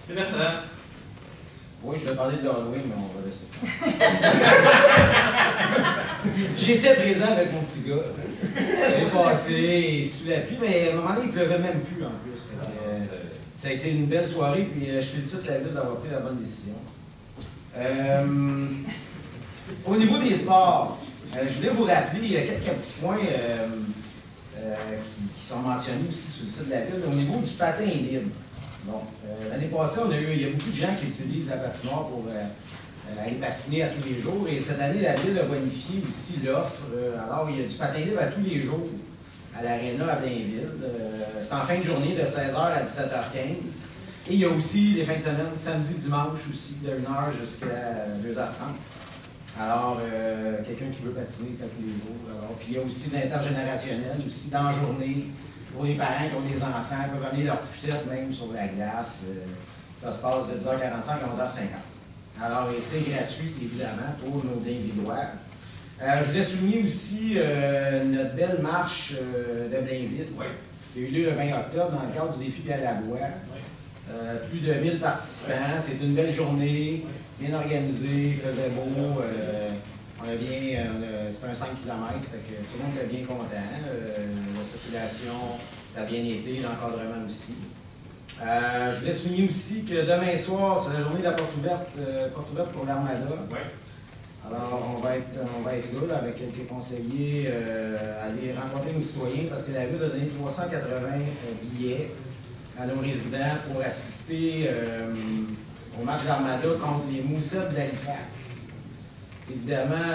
[SPEAKER 1] C'est Bertrand.
[SPEAKER 6] Oui, je vais parler de Halloween, mais on va laisser faire. J'étais présent avec mon petit gars. J'ai passé sous la pluie, mais à un moment donné, il pleuvait même plus en plus. Ça a été une belle soirée, puis je félicite la ville d'avoir pris la bonne décision. Au niveau des sports, je voulais vous rappeler, il y a quelques petits points qui sont mentionnés aussi sur le site de la ville. Au niveau du patin libre, bon, l'année passée, il y a beaucoup de gens qui utilisent la patinoire pour aller patiner à tous les jours. Et cette année, la ville a bonifié aussi l'offre. Alors, il y a du patin libre à tous les jours à l'Aréna à Blainville. C'est en fin de journée de 16h à 17h15. Et il y a aussi les fins de semaine, samedi, dimanche aussi, de 1h jusqu'à 2h30. Alors, quelqu'un qui veut patiner, c'est à tous les jours. Alors, puis il y a aussi l'intergénérationnel, aussi dans la journée, pour les parents qui ont des enfants, peuvent amener leur poussette même sur la glace. Ça se passe de 10h45 à 11h50. Alors, et c'est gratuit, évidemment, pour nos Blainvillois. Je voulais souligner aussi notre belle marche de Blainville, qui a eu lieu le 20 octobre dans le cadre du défi à la voie. Plus de 1000 participants, c'est une belle journée, bien organisée, il faisait beau, c'était un 5 km, fait que tout le monde était bien content, la circulation, ça a bien été, l'encadrement aussi. Je voulais souligner aussi que demain soir, c'est la journée de la porte ouverte pour l'Armada. Alors, on va être là avec quelques conseillers, aller rencontrer nos citoyens parce que la ville a donné 380 billets à nos résidents pour assister au match d'Armada contre les Moussets de l'Halifax. Évidemment,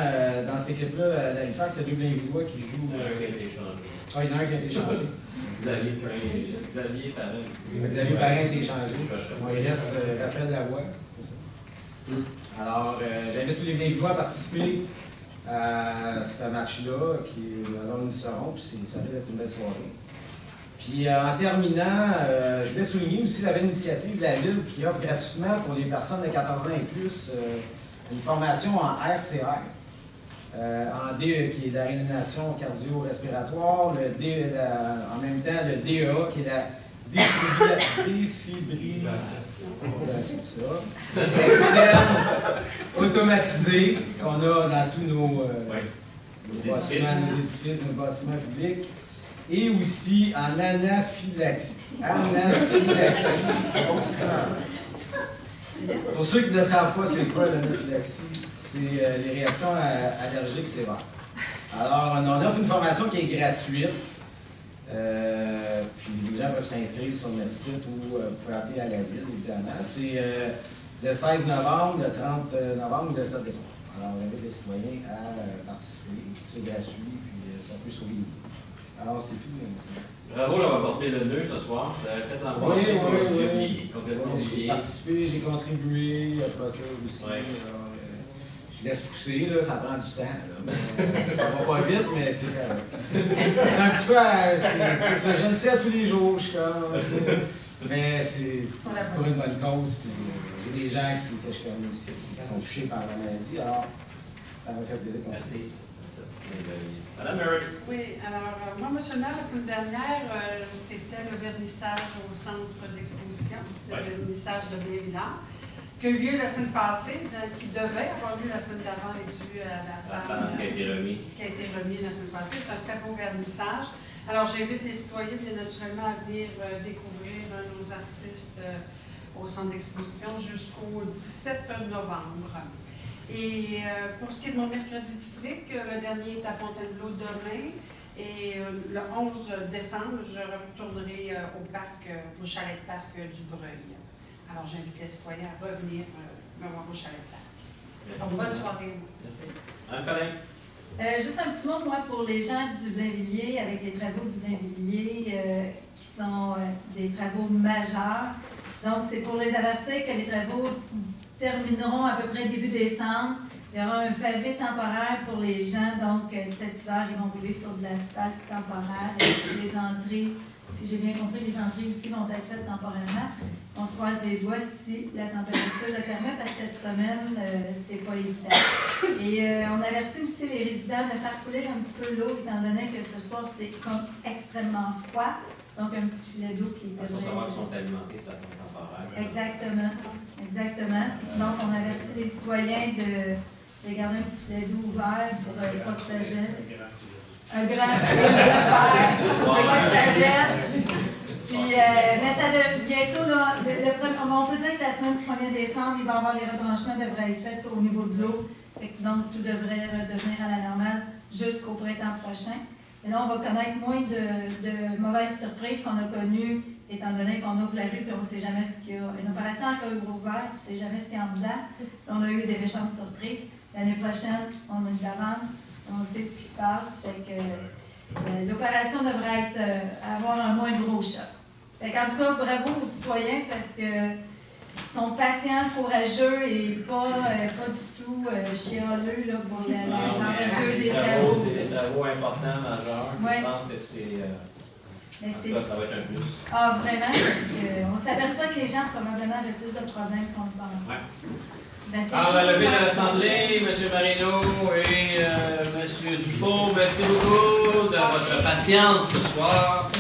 [SPEAKER 6] dans cette équipe-là, l'Halifax, c'est deux Blainvillois qui jouent. Il y en a un qui a été changé.
[SPEAKER 1] Xavier Parrain.
[SPEAKER 6] Xavier Parrain a été changé. Il reste Raphaël Lavoie. Alors, j'invite tous les Blainvillois à participer à ce match-là, alors nous y serons, puis ça risque d'être une belle soirée. Puis en terminant, je voulais souligner aussi la belle initiative de la Ville qui offre gratuitement pour les personnes de 14 ans et plus une formation en RCR, en DE qui est la réanimation cardio-respiratoire, en même temps le DEA qui est la défibrillation. c'est ça. Externe, automatisé, qu'on a dans tous nos bâtiments, nos édifices, nos bâtiments publics. Et aussi en anaphylaxie. Anaphylaxie. Pour ceux qui ne savent pas c'est quoi l'anaphylaxie, c'est les réactions allergiques sévères. Alors, on offre une formation qui est gratuite. Puis les gens peuvent s'inscrire sur notre site ou vous pouvez appeler à la ville, évidemment. C'est le 16 novembre, le 30 novembre ou le 7 décembre. Alors, on invite les citoyens à participer. C'est gratuit, puis ça peut sauver une vie. Alors, c'est tout.
[SPEAKER 1] Bravo d'avoir porté le nœud ce soir. Vous avez fait l'embrasser complètement oublié.
[SPEAKER 6] J'ai participé, j'ai contribué, Potter aussi.
[SPEAKER 1] Ouais.
[SPEAKER 6] Alors, je laisse pousser, là, ça prend du temps. Là, ça va pas vite, mais c'est c'est un petit peu. Je le sais à tous les jours, je suis comme. Mais c'est pour une bonne cause. Puis j'ai des gens que je connais aussi qui sont touchés par la maladie. Alors, ça m'a fait plaisir.
[SPEAKER 1] Merci. Madame Murray.
[SPEAKER 8] Oui, alors, moi, M. le maire, la semaine dernière, c'était le vernissage au centre d'exposition, le vernissage de Blainvillard, qui a eu lieu la semaine passée, qui devait avoir lieu la semaine d'avant et dû à la femme
[SPEAKER 1] qui a été remis.
[SPEAKER 8] Qui a été remis la semaine passée. C'est un très beau vernissage. Alors, j'invite les citoyens, bien naturellement, à venir découvrir nos artistes au centre d'exposition jusqu'au 17 novembre. Et pour ce qui est de mon mercredi district, le dernier est à Fontainebleau demain. Et le 11 décembre, je retournerai au parc, au chalet de parc du Breuil. Alors, j'invite les citoyens à revenir me voir au chalet de parc. Donc, bonne soirée.
[SPEAKER 1] Merci. Un collègue.
[SPEAKER 9] Juste un petit mot, moi, pour les gens du Blainvilliers, avec les travaux du Blainvilliers, qui sont des travaux majeurs. Donc, c'est pour les avertir que les travaux termineront à peu près début décembre. Il y aura un pavé temporaire pour les gens. Donc, cet hiver, ils vont rouler sur de l'asphalte temporaire. Et les entrées, si j'ai bien compris, les entrées aussi vont être faites temporairement. On se croise les doigts si la température le permet, parce que cette semaine, c'est pas évident. Et on avertit aussi les résidents de faire couler un petit peu l'eau, étant donné que ce soir, c'est comme extrêmement froid. Donc, un petit filet d'eau qui devrait...
[SPEAKER 1] Il faut savoir qu'ils sont alimentés de façon temporaire.
[SPEAKER 9] Exactement. Exactement. Donc, on avertit les citoyens de garder un petit filet d'eau ouvert pour pas que ça gèle. Un grand filet ouvert pour pas que ça gèle. Puis, mais ça devrait bientôt, là, on peut dire que la semaine du 1er décembre, il va y avoir les rebranchements devraient être faits au niveau de l'eau. Donc, tout devrait redevenir à la normale jusqu'au printemps prochain. Et là, on va connaître moins de mauvaises surprises qu'on a connues, étant donné qu'on ouvre la rue et on ne sait jamais ce qu'il y a. Une opération à cœur ouvert, tu ne sais jamais ce qu'il y a en dedans. On a eu des méchantes surprises. L'année prochaine, on a une d'avance, on sait ce qui se passe. Fait que l'opération devrait avoir un moins gros choc. Fait qu'en tout cas, bravo aux citoyens parce que ils sont patients, courageux et pas du tout chialeux là, pour l'enjeu des travaux.
[SPEAKER 1] C'est des travaux importants, majeurs.
[SPEAKER 9] Ouais.
[SPEAKER 1] Je pense que c'est...
[SPEAKER 9] Mais
[SPEAKER 1] en tout cas, ça va être un plus.
[SPEAKER 9] Ah, vraiment, parce qu'on s'aperçoit que les gens probablement avaient plus de problèmes qu'on le pensait.
[SPEAKER 1] Ouais.
[SPEAKER 9] Merci.
[SPEAKER 1] Alors, à la levée de l'Assemblée, M. Marino et M. Dufault, merci beaucoup de votre patience ce soir.